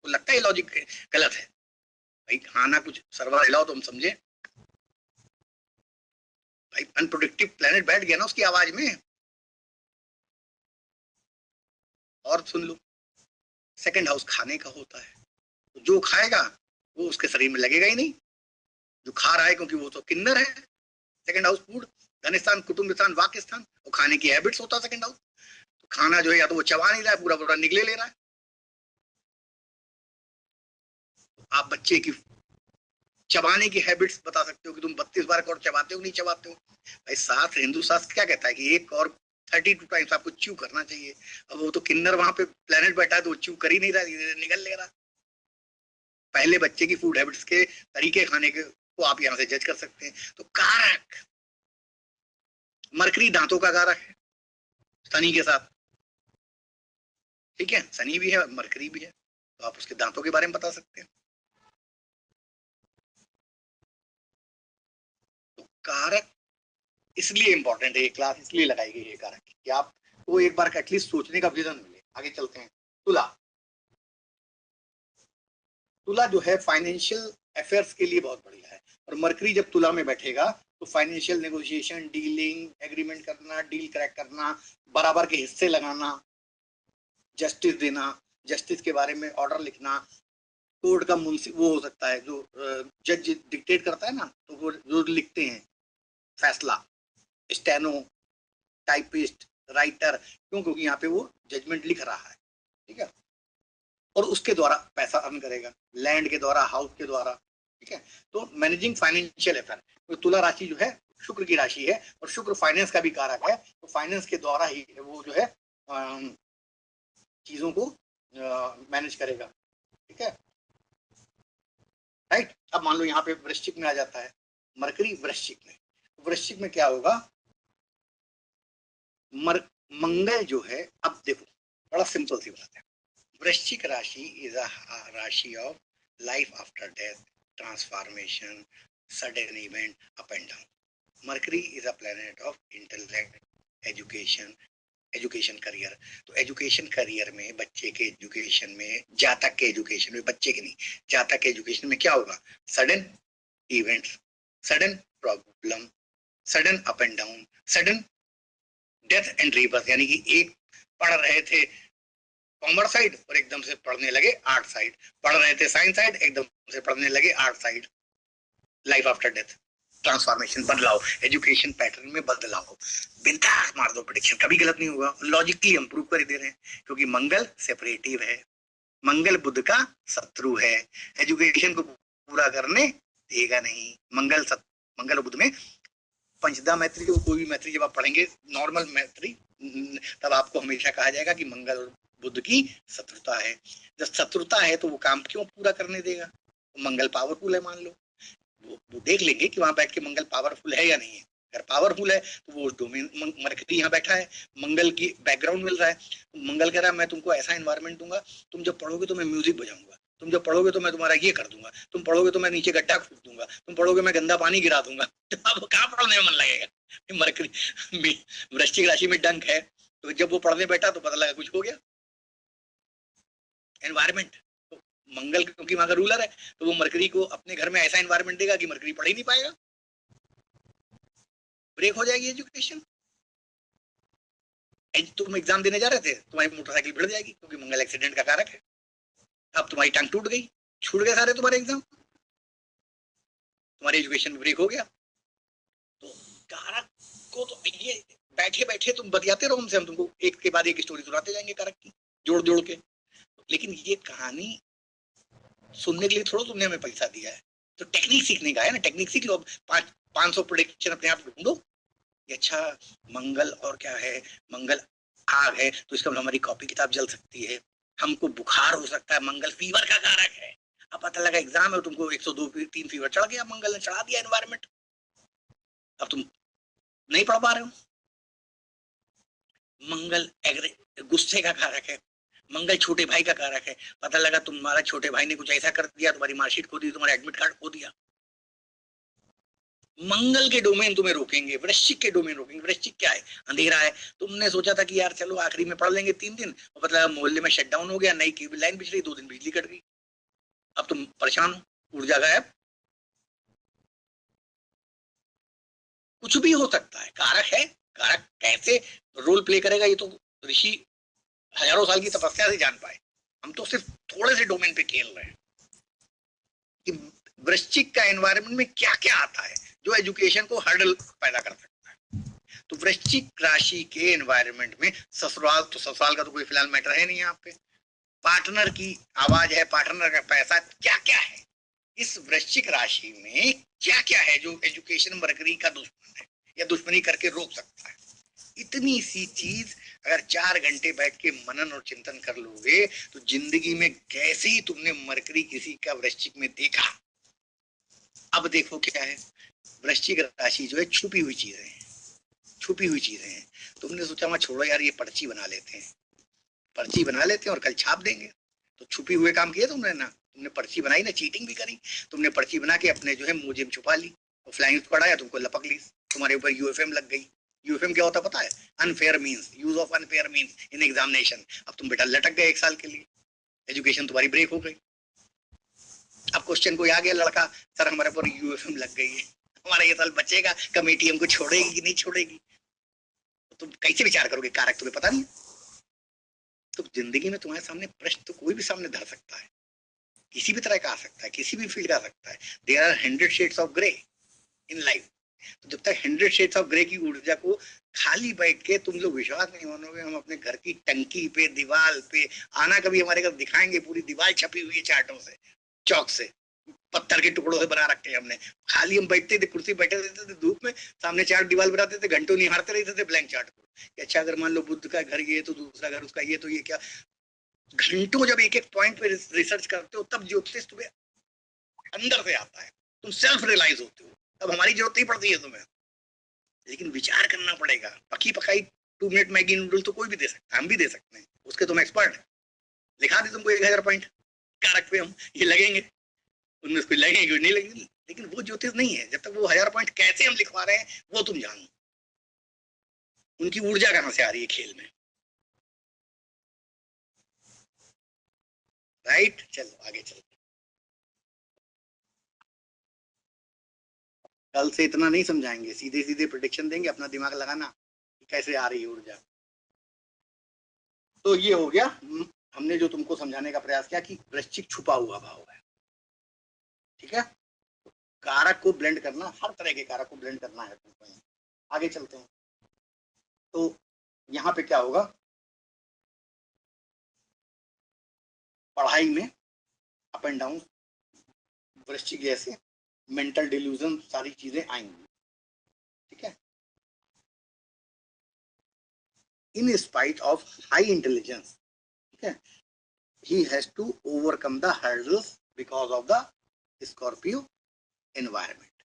लगता है लॉजिक गलत है भाई, खाना कुछ सर्वर हिलाओ तो हम समझे भाई, अनप्रोडक्टिव प्लेनेट बैठ गया ना उसकी आवाज में। और सुन लो, सेकंड हाउस खाने का होता है, तो जो खाएगा वो उसके शरीर में लगेगा ही नहीं, जो खा रहा है, क्योंकि वो तो किन्नर है। सेकंड हाउस फूड, धन स्थान, कुटुंब स्थान, वाक्य स्थान, और खाने की हैबिट्स होता है सेकंड हाउस, तो खाना जो है या तो वो चबा नहीं रहा है, पूरा पूरा निगले ले रहा है। आप बच्चे की चबाने की हैबिट्स बता सकते हो कि तुम 32 बार और चबाते हो नहीं चबाते हो, भाई शास्त्र, हिंदू शास्त्र क्या कहता है कि एक और 32 टाइम्स आपको च्यू करना चाहिए, अब वो तो किन्नर वहां पे प्लेनेट बैठा है तो वो च्यू कर ही नहीं रहा, निगल ले रहा। पहले बच्चे की फूड हैबिट्स के तरीके खाने के को आप यहाँ से जज कर सकते हैं। तो कारक, मरकरी दांतों का कारक है शनि के साथ, ठीक है, शनि भी है मरकरी भी है, तो आप उसके दांतों के बारे में बता सकते हैं। तो कारक इसलिए इंपॉर्टेंट है, ये क्लास इसलिए लगाई गई है कारक कि आपको एक बार एटलीस्ट सोचने का विजन मिले। आगे चलते हैं, तुला। तुला जो है फाइनेंशियल अफेयर्स के लिए बहुत बढ़िया है, और मरकरी जब तुला में बैठेगा तो फाइनेंशियल नेगोशिएशन, डीलिंग, एग्रीमेंट करना, डील क्रैक करना, बराबर के हिस्से लगाना, जस्टिस देना, जस्टिस के बारे में ऑर्डर लिखना, कोर्ट का मुंशी वो हो सकता है जो जज डिक्टेट करता है ना, तो वो जो लिखते हैं फैसला, स्टेनो, टाइपिस्ट, राइटर, क्यों? क्योंकि यहाँ पे वो जजमेंट लिख रहा है, ठीक है, और उसके द्वारा पैसा अर्न करेगा, लैंड के द्वारा, हाउस के द्वारा, ठीक है। तो मैनेजिंग फाइनेंशियल अफेयर, तो तुला राशि जो है शुक्र की राशि है और शुक्र फाइनेंस का भी कारक है, तो फाइनेंस के द्वारा ही वो जो है चीजों को मैनेज करेगा, ठीक है, राइट। अब मान लो यहाँ पे वृश्चिक में आ जाता है मरकरी, वृश्चिक में क्या होगा, मंगल जो है, अब देखो बड़ा सिंपल सी बात है, वृश्चिक राशि इज अ राशि of life after death, transformation, sudden event, up and down. Mercury is a planet of intellect, education career. तो एजुकेशन करियर में, बच्चे के एजुकेशन में, जातक के एजुकेशन में, बच्चे के नहीं, जातक के एजुकेशन में क्या होगा, sudden events, sudden problem, sudden up and down, sudden death and rebirth, यानी कि एक पढ़ रहे थे कॉमर्स साइड और एकदम से पढ़ने लगे आर्ट साइड, पढ़ रहे थे साइंस साइड, एकदम से पढ़ने लगे art side, life after death, transformation, बदलाव, एजुकेशन पैटर्न में बदलाव। बिंदास मार दो प्रेडिक्शन, कभी गलत नहीं होगा, लॉजिकली हम प्रूव कर ही दे रहे हैं, क्योंकि मंगल सेपरेटिव है, मंगल बुध का शत्रु है, एजुकेशन को पूरा करने देगा नहीं। मंगल बुध में पंचदा मैत्री, कोई भी मैत्री जब आप पढ़ेंगे नॉर्मल मैत्री, तब आपको हमेशा कहा जाएगा कि मंगल और बुध की शत्रुता है। जब शत्रुता है तो वो काम क्यों पूरा करने देगा, मंगल पावरफुल है मान लो, वो देख लेंगे कि वहां बैठ के मंगल पावरफुल है या नहीं है, अगर पावरफुल है तो वो डोमेन, मरकरी यहाँ बैठा है, मंगल की बैकग्राउंड मिल रहा है, मंगल कह रहा है मैं तुमको ऐसा एनवायरमेंट दूंगा, तुम जब पढ़ोगे तो मैं म्यूजिक बजाऊंगा, तुम जब पढ़ोगे तो मैं तुम्हारा ये कर दूंगा, तुम पढ़ोगे तो मैं नीचे गड्ढा खोद दूंगा, तुम पढ़ोगे मैं गंदा पानी गिरा दूंगा, तो अब कहाँ पढ़ने में मन लगेगा। मरकरी वृश्चिक राशि में डंक है, तो जब वो पढ़ने बैठा तो पता लगा कुछ हो गया, एनवायरमेंट। तो मंगल क्योंकि वहां का रूलर है, तो वो मरकरी को अपने घर में ऐसा एनवायरमेंट देगा कि मरकरी पढ़ ही नहीं पाएगा, ब्रेक हो जाएगी एजुकेशन। तुम एग्जाम देने जा रहे थे, तुम्हारी मोटरसाइकिल भिड़ जाएगी क्योंकि मंगल एक्सीडेंट का कारक है, अब तुम्हारी टांग टूट गई, छूट गए सारे तुम्हारे एग्जाम, तुम्हारी एजुकेशन ब्रेक हो गया। तो कारक को तो ये बैठे बैठे तुम बतियाते रहो हमसे, हम तुमको एक के बाद एक स्टोरी सुनाते जाएंगे कारक की, जोड़ जोड़ के, लेकिन ये कहानी सुनने के लिए थोड़ा तुमने हमें पैसा दिया है, तो टेक्निक सीखने का है ना, टेक्निक सीख लो। 500 प्रोडिक्शन अपने आप ढूंढो, अच्छा मंगल और क्या है, मंगल आग है तो इसका मतलब हमारी कॉपी किताब जल सकती है, हमको बुखार हो सकता है, मंगल फीवर का कारक है। अब पता लगा एग्जाम है, तुमको 102 3 फीवर चढ़ गया, मंगल ने चढ़ा दिया एनवायरमेंट, अब तुम नहीं पढ़ पा रहे हो। मंगल गुस्से का कारक है, मंगल छोटे भाई का कारक है, पता लगा तुम्हारा छोटे भाई ने कुछ ऐसा कर दिया, तुम्हारी मार्कशीट खो दी, तुम्हारा एडमिट कार्ड खो दिया। मंगल के डोमेन तुम्हें रोकेंगे, वृश्चिक के डोमेन रोकेंगे। वृश्चिक क्या है, अंधेरा है, तुमने सोचा था कि यार चलो आखिरी में पढ़ लेंगे 3 दिन, और पता लगा मोहल्ले में शटडाउन हो गया, नई केबल लाइन बिछ रही, 2 दिन बिजली कट गई, अब तुम परेशान हो, ऊर्जा गायब। कुछ भी हो सकता है, कारक है, कारक कैसे रोल प्ले करेगा ये तो ऋषि हजारों साल की तपस्या से जान पाए, हम तो सिर्फ थोड़े से डोमेन पे खेल रहे हैं कि वृश्चिक का एनवायरनमेंट में क्या क्या आता है जो एजुकेशन को हर्डल पैदा कर सकता है। तो वृश्चिक राशि के एनवायरनमेंट में ससुराल, तो ससुराल का तो कोई फिलहाल मैटर है नहीं यहाँ पे, पार्टनर की आवाज है, पार्टनर का पैसा, क्या क्या है इस वृश्चिक राशि में, क्या क्या है जो एजुकेशन मरकरी का दुश्मन है या दुश्मनी करके रोक सकता है। इतनी सी चीज अगर 4 घंटे बैठ के मनन और चिंतन कर लोगे तो जिंदगी में कैसे ही तुमने मरकरी किसी का वृश्चिक में देखा। अब देखो क्या है, वृश्चिक राशि जो है छुपी हुई चीजें हैं, छुपी हुई चीजें हैं। तुमने सोचा मैं छोड़ो यार ये पर्ची बना लेते हैं, पर्ची बना लेते हैं और कल छाप देंगे, तो छुपी हुए काम किए तुमने ना, तुमने पर्ची बनाई ना, चीटिंग भी करी, तुमने पर्ची बना के अपने जो है मोजे में छुपा ली, और फ्लाइंग पढ़ाया, तुमको लपक ली, तुम्हारे ऊपर यूएफएम लग गई। यूएफएम क्या होता पता है, unfair means, use of unfair means in examination. अब तुम बेटा लटक गए 1 साल के लिए, एजुकेशन तुम्हारी ब्रेक हो गई। अब क्वेश्चन कोई आ गया लड़का, सर हमारे ऊपर यूएफएम लग गई है, हमारा ये साल बचेगा, कमेटी हमको छोड़ेगी कि नहीं छोड़ेगी, तो तुम कैसे विचार करोगे, कारक तुम्हें पता नहीं। तो जिंदगी में तुम्हारे सामने प्रश्न तो कोई भी सामने धर सकता है, किसी भी तरह का आ सकता है, किसी भी फील्ड का आ सकता है। There are 100 shades of grey in life. तो जब तक 100 शेड्स ऑफ ग्रे की ऊर्जा को खाली बैठ के तुम लोग विश्वास नहीं मानोगे, हम अपने घर की टंकी पे, दीवार पे, आना कभी हमारे घर दिखाएंगे, पूरी दीवार छपी हुई है चार्टों से, चौक से, पत्थर के टुकड़ों से बना रखे हैं हमने। खाली हम बैठते थे, कुर्सी बैठे रहते थे धूप में, सामने चार्ट दीवार बनाते थे, घंटों निहारते रहते थे ब्लैंक चार्ट को। अच्छा अगर मान लो बुद्ध का घर ये तो दूसरा घर उसका ये, तो ये क्या, घंटों जब एक एक पॉइंट पे रिसर्च करते हो तब ज्योतिष तुम्हें अंदर से आता है, तुम सेल्फ रियलाइज होते हो, तब हमारी जरूरत नहीं पड़ती है तुम्हें। लेकिन विचार करना पड़ेगा। पकी पकाई 2 मिनट मैगी नूडल तो कोई भी दे सकता है, हम भी दे सकते हैं, उसके तुम एक्सपर्ट है। लिखा दे तुमको 1000 पॉइंट कारक पे, हम ये लगेंगे, उनमें कुछ लगेंगे नहीं लगेंगे, लेकिन वो ज्योतिष नहीं है। जब तक वो 1000 पॉइंट कैसे हम लिखवा रहे हैं वो तुम जानो, उनकी ऊर्जा कहां से आ रही है खेल में। राइट, चलो आगे चलते। कल से इतना नहीं समझाएंगे, सीधे सीधे प्रिडिक्शन देंगे, अपना दिमाग लगाना कि कैसे आ रही है ऊर्जा। तो ये हो गया, हमने जो तुमको समझाने का प्रयास किया कि वृश्चिक छुपा हुआ भाव है, ठीक है। कारक को ब्लेंड करना, हर तरह के कारक को ब्लेंड करना है तुमको। आगे चलते हैं। तो यहाँ पे क्या होगा, पढ़ाई में अप एंड डाउन, वृश्चिक जैसे मेंटल डिल्यूजन सारी चीजें आएंगी, ठीक है। In spite of high intelligence, ठीक है, he has to overcome the hurdles because of the Scorpio environment.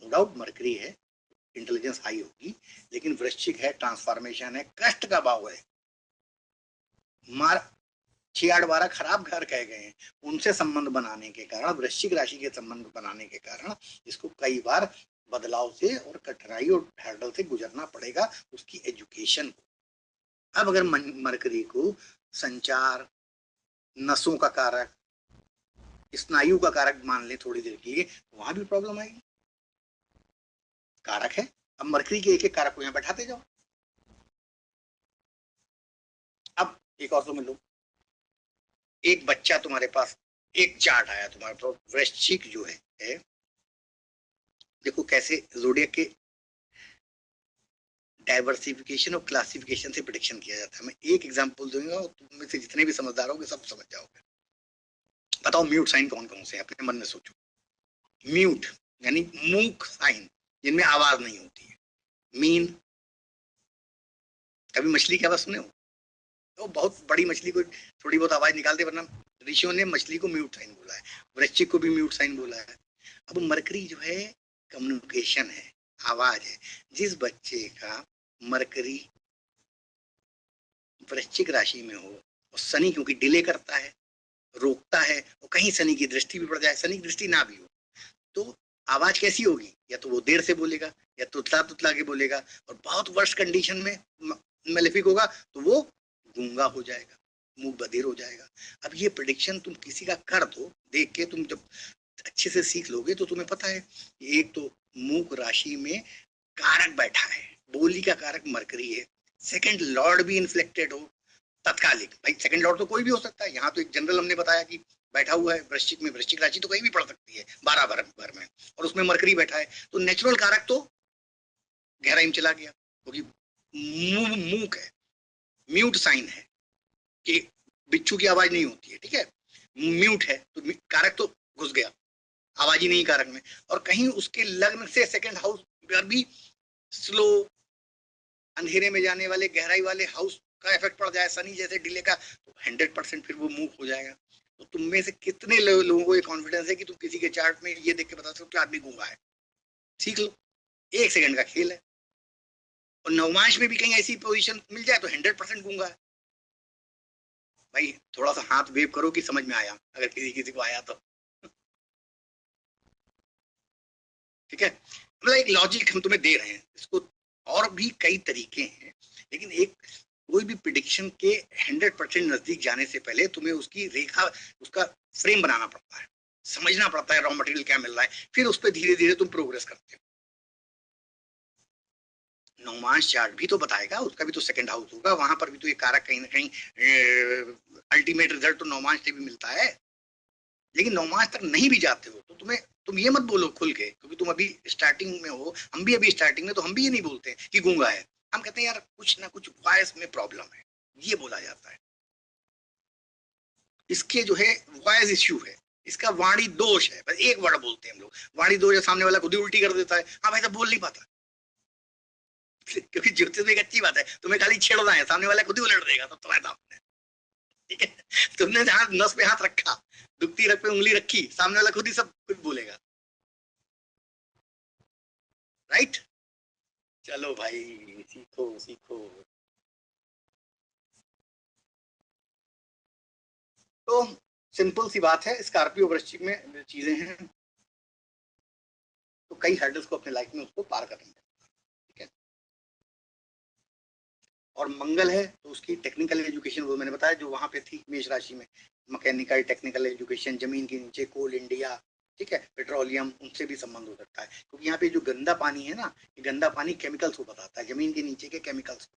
No doubt Mercury है, इंटेलिजेंस हाई होगी, लेकिन वृश्चिक है, ट्रांसफॉर्मेशन है, कष्ट का भाव है। मार 6-8-12 खराब घर कह गए हैं, उनसे संबंध बनाने के कारण, वृश्चिक राशि के संबंध बनाने के कारण इसको कई बार बदलाव से और कठिनाई और हर्डल से गुजरना पड़ेगा उसकी एजुकेशन को। अब अगर मरकरी को संचार, नसों का कारक, स्नायु का कारक मान ले थोड़ी देर के लिए, वहां भी प्रॉब्लम आएगी। कारक है, अब मरकरी के एक एक कारक को यहां बैठाते जाओ। अब एक और समझ लो, एक बच्चा तुम्हारे पास, एक चार्ट आया तुम्हारे पास, वृश्चिक जो है, देखो कैसे ज़ोडिएक के डाइवर्सिफिकेशन और क्लासिफिकेशन से प्रेडिक्शन किया जाता है। मैं एक एग्जांपल दूंगा और तुम में से जितने भी समझदार होंगे सब समझ जाओगे। बताओ म्यूट साइन कौन कौन से हैं, अपने मन में सोचो। म्यूट यानी मूक साइन, जिनमें आवाज नहीं होती है। मीन, कभी मछली की आवाज सुने हो? तो बहुत बड़ी मछली को थोड़ी बहुत आवाज निकालते, वरना ऋषियों ने मछली को म्यूट साइन बोला है, वृश्चिक को भी म्यूट साइन बोला है। अब मरकरी जो है कम्युनिकेशन है, आवाज है। जिस बच्चे का मरकरी वृश्चिक राशि में हो, और शनि क्योंकि डिले करता है, रोकता है, और कहीं शनि की दृष्टि भी पड़ जाए, शनि की दृष्टि ना भी हो, तो आवाज कैसी होगी? या तो वो देर से बोलेगा, या तुतला तुतला के बोलेगा, और बहुत वर्स्ट कंडीशन में मेलेफिक होगा तो वो गूंगा हो जाएगा, मुंह बधिर हो जाएगा। अब ये प्रेडिक्शन तुम किसी का कर दो, देख के तुम जब अच्छे से सीख लोगे तो तुम्हें पता है, एक तो मूक राशि में कारक बैठा है, बोली का कारक मरकरी है, सेकंड लॉर्ड भी इन्फ्लेक्टेड हो तत्कालिक। भाई सेकंड लॉर्ड तो कोई भी हो सकता है, यहाँ तो एक जनरल हमने बताया कि बैठा हुआ है वृश्चिक में, वृश्चिक राशि तो कहीं भी पड़ सकती है 12 भर में, और उसमें मरकरी बैठा है, तो नेचुरल कारक तो गहराई में चला गया, क्योंकि मूक है, म्यूट साइन है कि बिच्छू की आवाज नहीं होती है, ठीक है, म्यूट है तो कारक तो घुस गया, आवाज ही नहीं कारक में। और कहीं उसके लग्न से सेकंड हाउस पर भी स्लो, अंधेरे में जाने वाले, गहराई वाले हाउस का इफेक्ट पड़ जाए, शनि जैसे डिले का, तो 100% फिर वो मूव हो जाएगा। तो तुम में से कितने लोगों को ये कॉन्फिडेंस है कि तुम किसी के चार्ट में ये देख के बता सकते हो आदमी गूंगा है? सीख लो, 1 सेकंड का खेल है। और नवमांश में भी कहीं ऐसी पोजीशन मिल जाए तो 100% गूंगा है। भाई थोड़ा सा हाथ वेव करो कि समझ में आया, अगर किसी को आया तो। ठीक है, मतलब एक लॉजिक हम तुम्हें दे रहे हैं, इसको और भी कई तरीके हैं, लेकिन एक कोई भी प्रिडिक्शन के 100% नजदीक जाने से पहले तुम्हें उसकी रेखा, उसका फ्रेम बनाना पड़ता है, समझना पड़ता है रॉ मटेरियल क्या मिल रहा है, फिर उस पर धीरे धीरे तुम प्रोग्रेस करते हो। नौमांश चार्ट भी तो बताएगा, उसका भी तो सेकंड हाउस होगा, वहां पर भी तो ये कारक कहीं ना कहीं अल्टीमेट रिजल्ट तो नौमांश से भी मिलता है। लेकिन नौमांश तक नहीं भी जाते हो तो तुम ये मत बोलो खुल के, क्योंकि तुम अभी स्टार्टिंग में हो, हम भी अभी स्टार्टिंग में, तो हम भी ये नहीं बोलते कि गूंगा है। हम कहते हैं यार कुछ ना कुछ वॉइस में प्रॉब्लम है, ये बोला जाता है। इसके जो है वॉइस इश्यू है, इसका वाणी दोष है, बस एक वर्ड बोलते हैं हम लोग, वाणी दोष है, सामने वाला खुद ही उल्टी कर देता है। हाँ भाई साहब बोल नहीं पाता क्योंकि ज्योतिष में एक अच्छी बात है, तुम्हें खाली छेड़ना है, सामने वाला खुद ही उलट देगा, तो तुम्हारे सामने। ठीक है, तुमने जहां नस पे हाथ रखा, दुखती रख पे उंगली रखी, सामने वाला खुद ही सब कुछ बोलेगा। राइट, चलो भाई सीखो सीखो। तो सिंपल सी बात है, स्कॉर्पियो वृश्चिक में चीजें हैं, तो कई हर्डल्स को अपने लाइफ में उसको पार करना है। ठीक है, और मंगल है तो उसकी टेक्निकल एजुकेशन, वो मैंने बताया जो वहां पे थी मेष राशि में, मैकेनिकल टेक्निकल एजुकेशन, जमीन के नीचे कोल इंडिया, ठीक है, पेट्रोलियम, उनसे भी संबंध हो सकता है, क्योंकि यहाँ पे जो गंदा पानी है ना, ये गंदा पानी केमिकल्स को बताता है, जमीन के नीचे के केमिकल्स।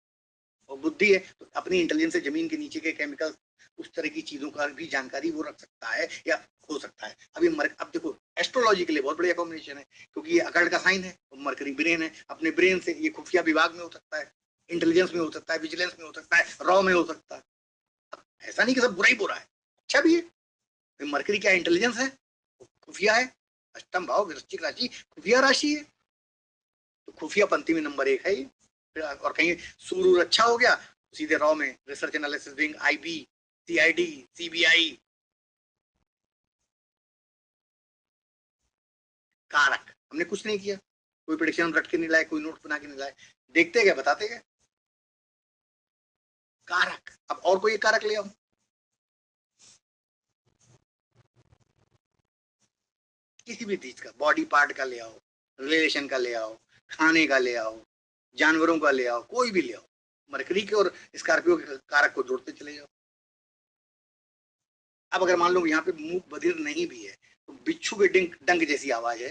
और बुद्धि है तो अपनी इंटेलिजेंस से जमीन के नीचे के केमिकल, उस तरह की चीजों का भी जानकारी वो रख सकता है या हो सकता है। अब देखो एस्ट्रोलॉजी के लिए बहुत बढ़िया कॉम्बिनेशन है, क्योंकि ये अकड़ का साइन है और मरकरी ब्रेन है, अपने ब्रेन से ये खुफिया विभाग में हो सकता है, इंटेलिजेंस में हो सकता है, विजिलेंस में हो सकता है, रॉ में हो सकता है। ऐसा नहीं कि सब बुरा ही बुरा है, अच्छा भी है। मरकरी क्या इंटेलिजेंस है, खुफिया है, अष्टम भाव वृश्चिक राशि खुफिया राशि है, तो खुफिया पंक्ति में नंबर 1 है ये। और कहीं सूर्य अच्छा हो गया सीधे रॉ में, research analysis wing, IB, CID, CBI, कारक। हमने कुछ नहीं किया, कोई प्रेडिक्शन रट के नहीं लाए, कोई नोट बना के नहीं लाए, देखते गए बताते गए। कारक, अब और कोई कारक ले आओ, किसी भी चीज का, बॉडी पार्ट का ले आओ, रिलेशन का ले आओ, खाने का ले आओ, जानवरों का ले आओ, कोई भी ले आओ, मरकरी के और स्कॉर्पियो के कारक को जोड़ते चले जाओ। अब अगर मान लो यहाँ पे मुंह बधिर नहीं भी है, तो बिच्छू के डंक जैसी आवाज है,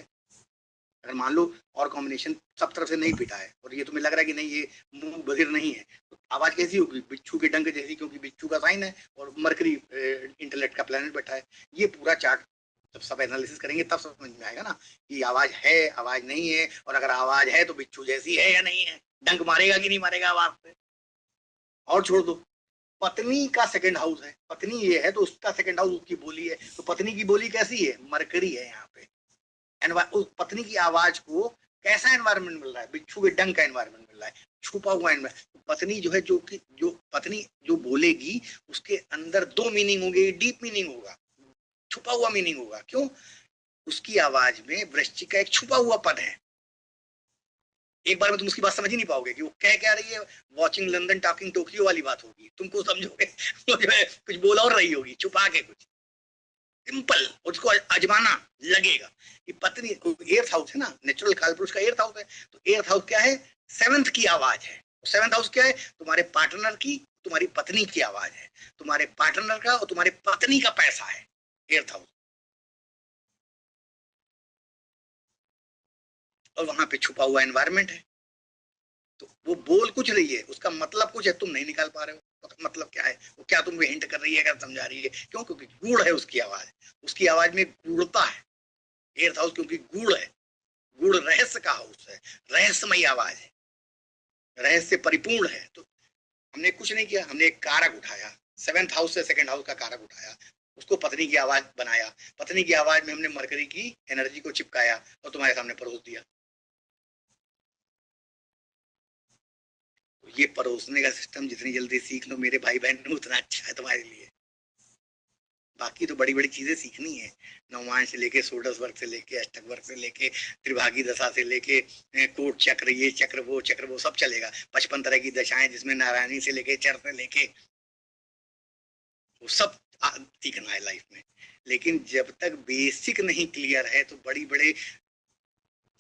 अगर मान लो, और कॉम्बिनेशन सब तरफ से नहीं पिटा है और ये तुम्हें लग रहा है कि नहीं ये मुंह बधिर नहीं है, तो आवाज कैसी होगी, बिच्छू के डंक जैसी, क्योंकि बिच्छू का साइन है और मरकरी इंटेलेक्ट का प्लेनेट बैठा है। ये पूरा चार्ट जब सब एनालिसिस करेंगे तब समझ में आएगा ना कि आवाज है आवाज नहीं है, और अगर आवाज है तो बिच्छू जैसी है या नहीं है, डंक मारेगा कि नहीं मारेगा आवाज से। और छोड़ दो, पत्नी का सेकंड हाउस है, पत्नी ये है तो उसका सेकंड हाउस उसकी बोली है, तो पत्नी की बोली कैसी है, मरकरी है यहाँ पे। उस पत्नी की आवाज को कैसा एनवायरनमेंट मिल रहा है, बिच्छू के डंक का एनवायरनमेंट मिल रहा है, छुपा हुआ एनवायरनमेंट। पत्नी जो है, जो पत्नी जो बोलेगी उसके अंदर दो मीनिंग होंगे, डीप मीनिंग होगा, छुपा हुआ मीनिंग होगा। क्यों, उसकी आवाज में वृश्चिक का एक छुपा हुआ पद है, एक बार में तुम उसकी बात समझ ही नहीं पाओगे कि वो कह क्या रही है, वॉचिंग लंदन टॉकिंग टोक्यो वाली बात होगी, तुमको समझोगे वो जो है कुछ बोल और रही होगी छुपा के कुछ, सिंपल, उसको अजमाना लगेगा कि पत्नी, एर्थ हाउस है ना, नेचुरल काल पुरुष का एर्थ हाउस है, तो एर्थ हाउस क्या है, सेवंथ की आवाज है। सेवंथ हाउस क्या है, तुम्हारे पार्टनर की, तुम्हारी पत्नी की आवाज है, तुम्हारे पार्टनर का और तुम्हारे पत्नी का पैसा है एर्थ हाउस, और वहां पे छुपा हुआ एनवायरमेंट है। तो वो बोल कुछ रही है, उसका मतलब कुछ है, तुम नहीं निकाल पा रहे हो, तो मतलब क्या है, वो क्या तुमको हिंट कर रही है, क्या समझा रही है, क्यों, क्योंकि गूढ़ है उसकी आवाज, उसकी आवाज में गूढ़ता है। एर्थ हाउस क्योंकि गूढ़ है, गूढ़ रहस्य का हाउस है, रहस्यमयी आवाज है, रहस्य से परिपूर्ण है। तो हमने कुछ नहीं किया, हमने एक कारक उठाया, सेवेंथ हाउस से सेकंड हाउस का कारक उठाया, उसको पत्नी की आवाज बनाया, पत्नी की आवाज में हमने मरकरी की एनर्जी को चिपकाया और तुम्हारे सामने परोस दिया। तो ये परोसने का सिस्टम जितनी जल्दी सीख लो मेरे भाई बहन, उतना अच्छा है तुम्हारे लिए। बाकी तो बड़ी बड़ी चीजें सीखनी है, नवमान से लेके षोडश वर्ग से लेके अष्टक वर्ग से लेके त्रिभागी दशा से लेके कोट चक्र, ये चक्र वो सब चलेगा, 55 तरह की दशाएं जिसमें नारायणी से लेके चर से लेके वो सब सीखना है लाइफ में। लेकिन जब तक बेसिक नहीं क्लियर है तो बड़ी बड़े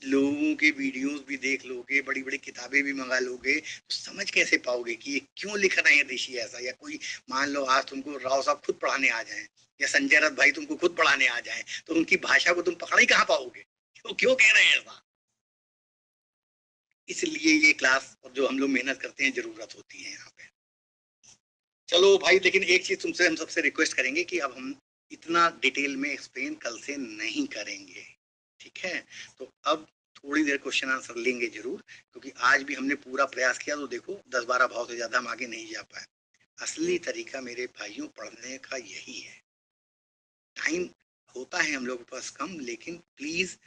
लोगों के वीडियोस भी देख लोगे, बड़ी बड़ी किताबें भी मंगा लोगे, तो समझ कैसे पाओगे कि ये क्यों लिख रहे हैं ऋषि ऐसा, या कोई मान लो आज तुमको राव साहब खुद पढ़ाने आ जाए या संजय रथ भाई तुमको खुद पढ़ाने आ जाए, तो उनकी भाषा को तुम पकड़ ही कहाँ पाओगे, क्यों क्यों कह रहे हैं ऐसा। इसलिए ये क्लास और जो हम लोग मेहनत करते हैं जरूरत होती है यहाँ पे। चलो भाई, लेकिन एक चीज तुमसे हम सबसे रिक्वेस्ट करेंगे कि अब हम इतना डिटेल में एक्सप्लेन कल से नहीं करेंगे, ठीक है? तो अब थोड़ी देर क्वेश्चन आंसर लेंगे जरूर, क्योंकि आज भी हमने पूरा प्रयास किया तो देखो 10-12 भाव से ज्यादा हम आगे नहीं जा पाए। असली तरीका मेरे भाइयों पढ़ने का यही है। टाइम होता है हम लोग के पास कम, लेकिन प्लीज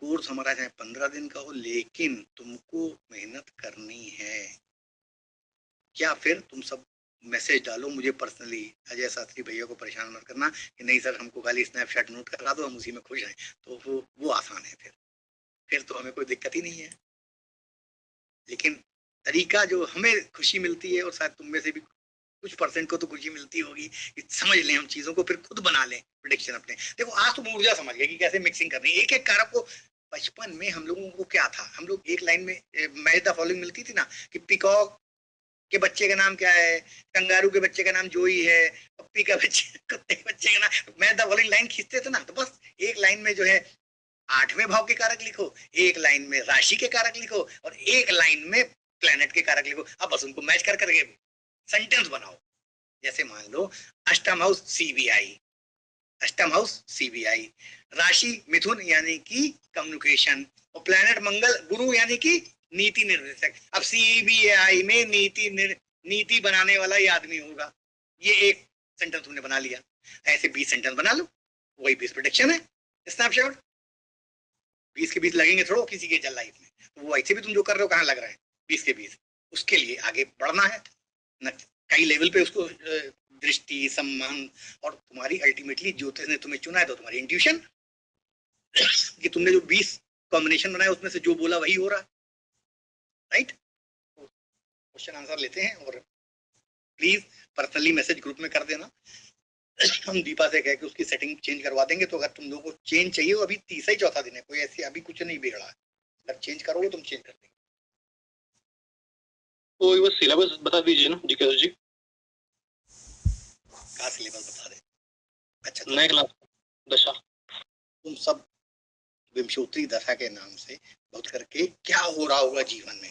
कोर्स हमारा चाहे 15 दिन का हो, लेकिन तुमको मेहनत करनी है। क्या फिर तुम सब मैसेज डालो मुझे पर्सनली, अजय शास्त्री भैया को परेशान मत करना कि नहीं सर हमको खाली स्नैपशॉट नोट करा दो हम उसी में खुश हैं, तो वो आसान है। फिर तो हमें कोई दिक्कत ही नहीं है। लेकिन तरीका जो हमें खुशी मिलती है, और शायद तुम में से भी कुछ परसेंट को तो खुशी मिलती होगी कि समझ लें हम चीजों को, फिर खुद बना लें प्रिडिक्शन अपने। देखो आज तुम ऊर्जा समझ गए कि कैसे मिक्सिंग करनी है एक एक कारक को। बचपन में हम लोगों को क्या था, हम लोग एक लाइन में मैच द फॉलोइंग मिलती थी ना, कि पिकॉक के बच्चे का नाम क्या है, कंगारू के बच्चे का नाम जोई है, पप्पी का बच्चे कुत्ते के बच्चे का नाम, मैच द फॉलोइंग लाइन खींचते थे ना। तो बस एक लाइन में जो है 8वें भाव के कारक लिखो, एक लाइन में राशि के कारक लिखो, और एक लाइन में प्लेनेट के कारक लिखो। अब बस उनको मैच कर करके सेंटेंस बनाओ। जैसे मान लो अष्टम हाउस सीबीआई, अष्टम हाउस सीबीआई, राशि मिथुन यानी कि कम्युनिकेशन, और प्लेनेट मंगल गुरु यानी कि नीति निर्देशक। अब सीबीआई में नीति बनाने वाला ये आदमी होगा। ये एक सेंटेंस तुमने बना लिया। ऐसे 20 सेंटेंस बना लो, वही 20 प्रोटेक्शन है। स्नैपशॉट 20 के 20 लगेंगे थोड़ा किसी के जल लाइफ में, तो वो ऐसे भी तुम जो कर रहे हो कहाँ लग रहा है 20 के 20। उसके लिए आगे बढ़ना है न, कई लेवल पे उसको दृष्टि सम्मान, और तुम्हारी अल्टीमेटली ज्योतिष ने तुम्हें चुना है तो तुम्हारी इंट्यूशन कि तुमने जो 20 कॉम्बिनेशन बनाया उसमें से जो बोला वही हो रहा है, राइट? क्वेश्चन आंसर लेते हैं, और प्लीज पर्सनली मैसेज ग्रुप में कर देना। हम दीपा से कह के उसकी सेटिंग चेंज करवा देंगे। तो अगर तुम लोगों को चेंज चाहिए, अभी तीसरा ही चौथा दिन है, कोई ऐसी अभी कुछ नहीं बिगड़ा है, अगर चेंज करोगे तुम चेंज कर देंगे। तो बस सिलेबस बता दीजिए ना जीके जी। कहाँ सिलेबस बता दे? अच्छा नए क्लास दशा। तुम सब विंशोत्तरी दशा के नाम से बहुत करके क्या हो रहा होगा जीवन में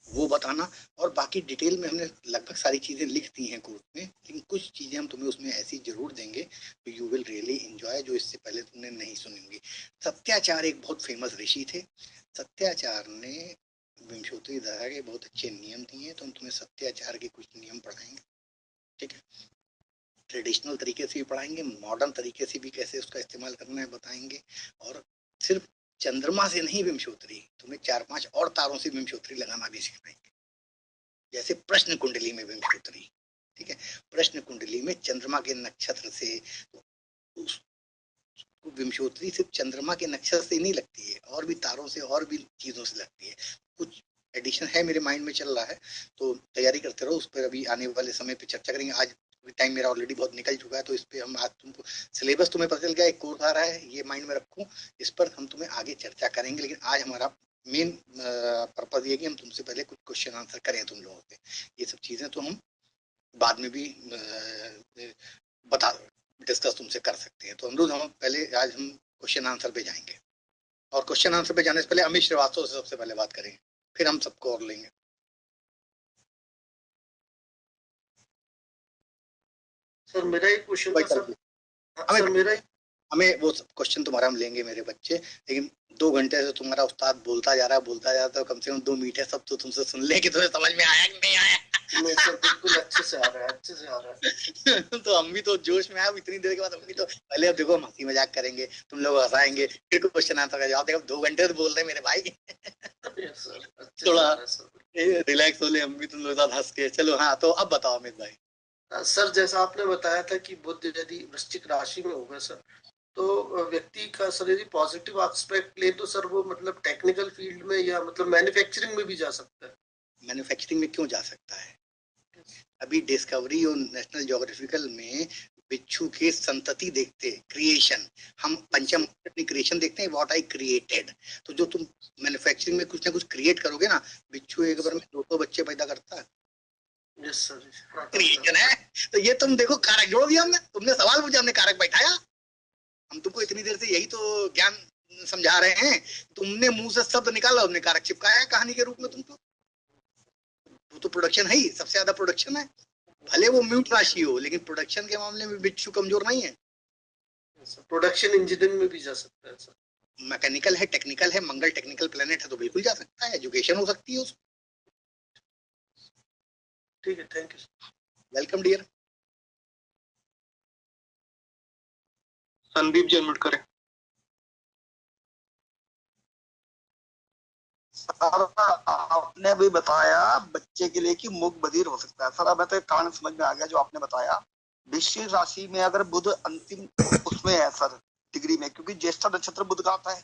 वो बताना, और बाकी डिटेल में हमने लगभग सारी चीजें लिख दी हैं कोर्स में, लेकिन कुछ चीजें हम तुम्हें उसमें ऐसी जरूर देंगे तो यू विल रियली एंजॉय, जो इससे पहले तुमने नहीं सुनी होंगी। सत्याचार एक बहुत फेमस ऋषि थे। सत्याचार ने विंशोत्तरी दशा के बहुत अच्छे नियम दिए, तो हम तुम्हें सत्याचार के कुछ नियम पढ़ाएंगे, ठीक है? ट्रेडिशनल तरीके से भी पढ़ाएंगे, मॉडर्न तरीके से भी कैसे उसका इस्तेमाल करना है बताएंगे, और सिर्फ चंद्रमा से नहीं विंशोत्तरी, तुम्हें 4-5 और तारों से विंशोत्तरी लगाना भी सिखाएंगे। जैसे प्रश्न कुंडली में विंशोत्तरी, ठीक है? प्रश्न कुंडली में चंद्रमा के नक्षत्र से, तो विंशोत्तरी सिर्फ चंद्रमा के नक्षत्र से नहीं लगती है, और भी तारों से और भी चीजों से लगती है। कुछ एडिशन है मेरे माइंड में चल रहा है, तो तैयारी करते रहो, उस पर अभी आने वाले समय पे चर्चा करेंगे। आज टाइम मेरा ऑलरेडी बहुत निकल चुका है, तो इस पे हम आज तुमको सिलेबस तुम्हें पता चल गया, एक कोर्स आ रहा है, ये माइंड में रखो, इस पर हम तुम्हें आगे चर्चा करेंगे। लेकिन आज हमारा मेन पर्पज ये कि हम तुमसे पहले कुछ क्वेश्चन आंसर करें तुम लोगों से। ये सब चीजें तो हम बाद में भी बता डिस्कस तुमसे कर सकते हैं। तो हम पहले आज हम क्वेश्चन आंसर पे जाएंगे, और क्वेश्चन आंसर पे जाने से पहले अमित श्रीवास्तव से सबसे पहले बात करेंगे, फिर हम सबको और लेंगे। सर मेरा एक क्वेश्चन था सर। सर मेरा हमें वो क्वेश्चन तुम्हारा हम लेंगे मेरे बच्चे, लेकिन 2 घंटे से तुम्हारा उस्ताद बोलता जा रहा है, तो कम से कम 2 मीठे सब तो तुमसे सुन ले कि तुम्हें समझ में आया कि नहीं आया। नहीं सर बिल्कुल अच्छे से आ रहा है, अच्छे से आ रहा है। तो हम भी तो जोश में आए इतनी देर के बाद। हम भी तो पहले अब देखो हंसी मजाक करेंगे, तुम लोग हंसाएंगे, फिर क्वेश्चन आंसर का जवाब। देखो 2 घंटे से बोल रहे मेरे भाई, थोड़ा रिलैक्स हो ले, हम भी तुम लोग साथ हंस के। चलो हाँ, तो अब बताओ अमित भाई। सर जैसा आपने बताया था कि बुध यदि वृश्चिक राशि में होगा सर, तो व्यक्ति का सर यदि पॉजिटिव एस्पेक्ट ले तो सर वो मतलब टेक्निकल फील्ड में या मतलब मैन्युफैक्चरिंग में भी जा सकता है। मैन्युफैक्चरिंग में क्यों जा सकता है? अभी डिस्कवरी और नेशनल ज्योग्राफिकल में बिच्छू के संतति देखते, क्रिएशन, हम पंचम क्रिएशन देखते हैं, व्हाट आई क्रिएटेड। तो जो तुम मैन्युफैक्चरिंग में कुछ ना कुछ क्रिएट करोगे ना, बिच्छू एक बार में 200 बच्चे पैदा करता है। यस सर, क्रिएशन है। तो ये तुम देखो कारक जोड़ दिया हमने, तुमने सवाल पूछा हमने कारक बैठाया। हम तुमको इतनी देर से यही तो ज्ञान समझा रहे हैं, तुमने मुंह से शब्द निकाला, हमने कारक चिपकाया है कहानी के रूप में तुमको। वो तो प्रोडक्शन है ही, सबसे ज्यादा प्रोडक्शन है। भले वो म्यूट राशि हो, लेकिन प्रोडक्शन के मामले में बिच्छू कमजोर नहीं है। प्रोडक्शन इंजीनियरिंग में भी जा सकता है सर। मैकेनिकल है, टेक्निकल है, मंगल टेक्निकल प्लेनेट है तो बिल्कुल जा सकता है, एजुकेशन हो सकती है उसको। ठीक है, thank you. Welcome dear. Sandeep ji unmute करें। सर आपने अभी बताया बच्चे के लिए कि मूक बधिर हो सकता है। सर अब तो एक कारण समझ में आ गया जो आपने बताया। वृश्चिक राशि में अगर बुध अंतिम उसमें है सर डिग्री में, क्योंकि ज्येष्ठ नक्षत्र बुध का आता है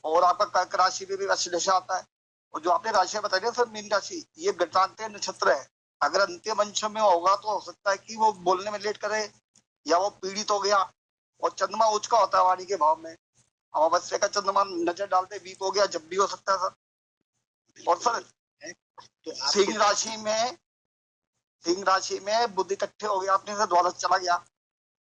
और आपका कर्क राशि में भी राशि दशा आता है। और जो आपने राशि बताई सर मीन राशि, ये गतांत्य नक्षत्र है। अगर अंतिम अंश में होगा तो हो सकता है कि वो बोलने में लेट करे या वो पीड़ित हो गया। और चंद्रमा उच्च का होता है वाणी के भाव में, अमावस्या का चंद्रमा नजर डालते वीक हो गया, जब भी हो सकता है सर। और सर तो सिंह राशि में बुद्धि इकट्ठे हो गया, अपने से द्वादश चला गया,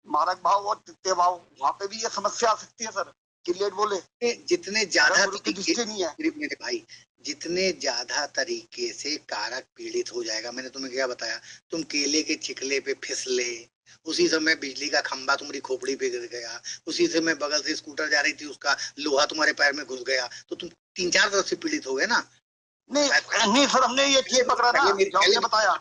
मारक भाव और तृतीय भाव, वहां पे भी ये समस्या आ सकती है सर कि लेट बोले। जितने ज्यादा दृष्टि नहीं है मेरे भाई, जितने ज्यादा तरीके से कारक पीड़ित हो जाएगा। मैंने तुम्हें क्या बताया, तुम केले के छिकले पे फिसले, उसी समय बिजली का खंभा तुम्हारी खोपड़ी पे गिर गया, उसी समय बगल से स्कूटर जा रही थी, उसका लोहा तुम्हारे पैर में घुस गया, तो तुम 3-4 तरफ से पीड़ित हो गए ना। नहीं सर, हमने ये ठीक पकड़ा ना जो आपने बताया।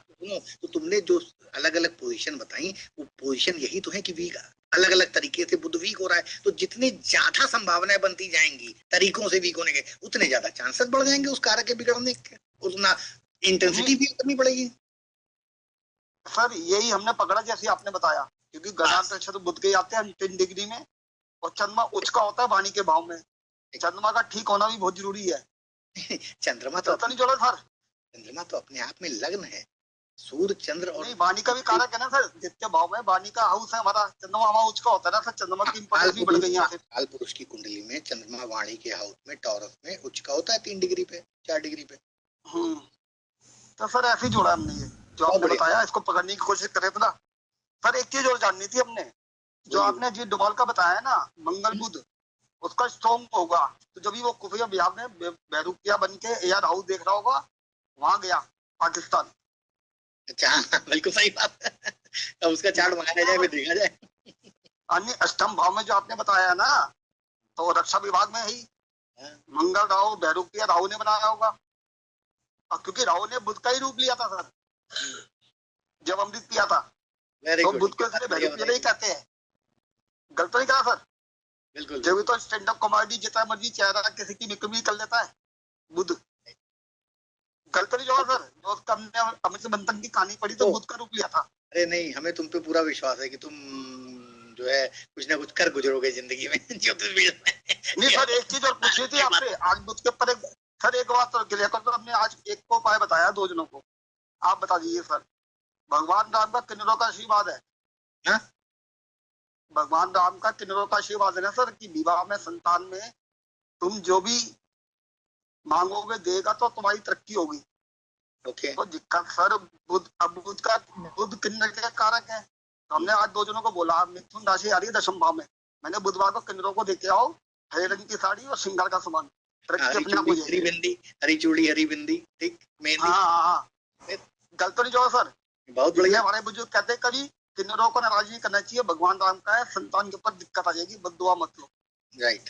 तो तुमने जो अलग अलग पोजीशन बताई, वो पोजीशन यही तो है कि वीक अलग अलग तरीके से बुध वीक हो रहा है। तो जितनी ज्यादा संभावनाएं बनती जाएंगी तरीकों से वीक होने के, उतने ज्यादा चांसेस बढ़ जाएंगे उस कारक के बिगड़ने के, उतना इंटेंसिटी भी करनी पड़ेगी। सर यही हमने पकड़ा जैसे आपने बताया, क्योंकि गणांक नक्षत्र बुध के आते हैं 3 डिग्री में और चंद्रमा उच्च का होता है वाणी के भाव में। चंद्रमा का ठीक होना भी बहुत जरूरी है। चंद्रमा तो नहीं जोड़ा सर, चंद्रमा तो अपने आप में लग्न है, सूर्य चंद्र और नहीं वाणी का भी कारक है ना सर, द्वितीय भाव में वाणी का हाउस है हमारा, चंद्रमा हमारा उच्च का होता है ना सर। चंद्रमा की इंपॉर्टेंस भी बढ़ गई यहाँ से। काल पुरुष की कुंडली में चंद्रमा वाणी के हाउस में टॉरस में उच्च का होता है 3 डिग्री पे 4 डिग्री पे। तो सर ऐसे ही जोड़ा हमने, ये जो आपने बताया इसको पकड़ने की कोशिश करे थे ना सर। एक चीज और जाननी थी हमने, जो आपने जी डुबाल का बताया ना मंगल बुध, उसका स्ट्रॉन्ग होगा तो जब वो कुफिया बिहार में बैरूकिया बन के या राहु देख रहा होगा, वहां गया पाकिस्तान। अच्छा बिल्कुल सही बात है। अब उसका चार्ट मंगाया जाए, देखा जाए। अन्य अष्टम भाव में जो आपने बताया ना, तो रक्षा विभाग में ही मंगल राहु बैरूकिया राहु ने बनाया होगा, क्योंकि राहु ने बुध का ही रूप लिया था सर जब अमृत पिया था। तो बुध को बैरूकिया नहीं कहते हैं, गलत नहीं कहा सर? बिल्कुल। जब तो स्टैंड अप कॉमेडी जितना मर्जी चेहरा किसी की निकमी कर लेता है बुध, गलत नहीं जोड़ा सर? जो उसका हमने अमृत मंथन की कहानी पढ़ी तो बुध का रूप लिया था। अरे नहीं, हमें तुम पे पूरा विश्वास है कि तुम जो है कुछ ना कुछ कर गुजरोगे जिंदगी में। ज्योतिष में नहीं सर, एक चीज और पूछी थी आपसे आज बुध के ऊपर सर, एक बात तो क्लियर कर दो। हमने आज एक को उपाय बताया 2 जनों को, आप बता दीजिए सर। भगवान राम का किन्नरों का आशीर्वाद है ना? भगवान राम का किन्नरों का आशीर्वाद है ना सर कि विवाह में संतान में तुम जो भी मांगोगे देगा तो तुम्हारी तरक्की होगी। ओके। तो दिक्कत सर बुध किन्नर के कारक है। तो हमने आज 2 जनों को बोला मिथुन राशि आ रही है 10वें भाव में, मैंने बुधवार को किन्नरों को देखे आओ, हरे रंग की साड़ी और श्रृंगार का सामान, हरी बिंदी, हरी चूड़ी, हरी बिंदी, ठीक, मेहंदी। हाँ गलत तो नहीं जो सर? बहुत बढ़िया। हमारे बुजुर्ग कहते हैं कभी किन्नरों को नाराज नहीं करना चाहिए, भगवान राम का है, संतान के ऊपर दिक्कत आ जाएगी, बद्दुआ मत लो। राइट,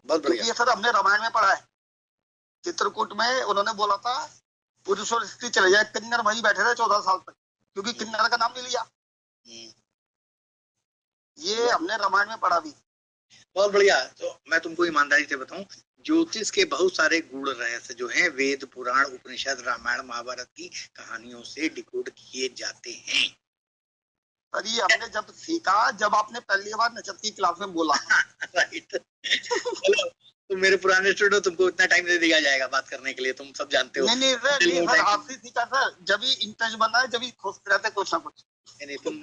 बहुत बढ़िया। ये सर हमने रामायण में पढ़ा है, चित्रकूट में उन्होंने बोला था पुरुष और स्त्री चले जाए, किन्नर वहीं बैठे रहे 14 साल तक, क्योंकि किन्नर का नाम नहीं लिया। ये हमने रामायण में पढ़ा भी। बहुत बढ़िया। तो मैं तुमको ईमानदारी से बताऊं, ज्योतिष के बहुत सारे गूढ़ रहस्य जो हैं वेद पुराण उपनिषद रामायण महाभारत की कहानियों से डिकोड किए जाते हैं। सर ये हमने जब सीखा जब आपने पहली बार नक्षत्र की क्लास में बोला। राइट। तुम मेरे पुराने स्टूडेंट, तुमको इतना टाइम दे दिया जाएगा बात करने के लिए, तुम सब जानते हो। नहीं सर आपसे सीखा सर, जब भी इंटरेस्ट बना है, जब भी खोजते रहते कुछ ना कुछ। नहीं तुम,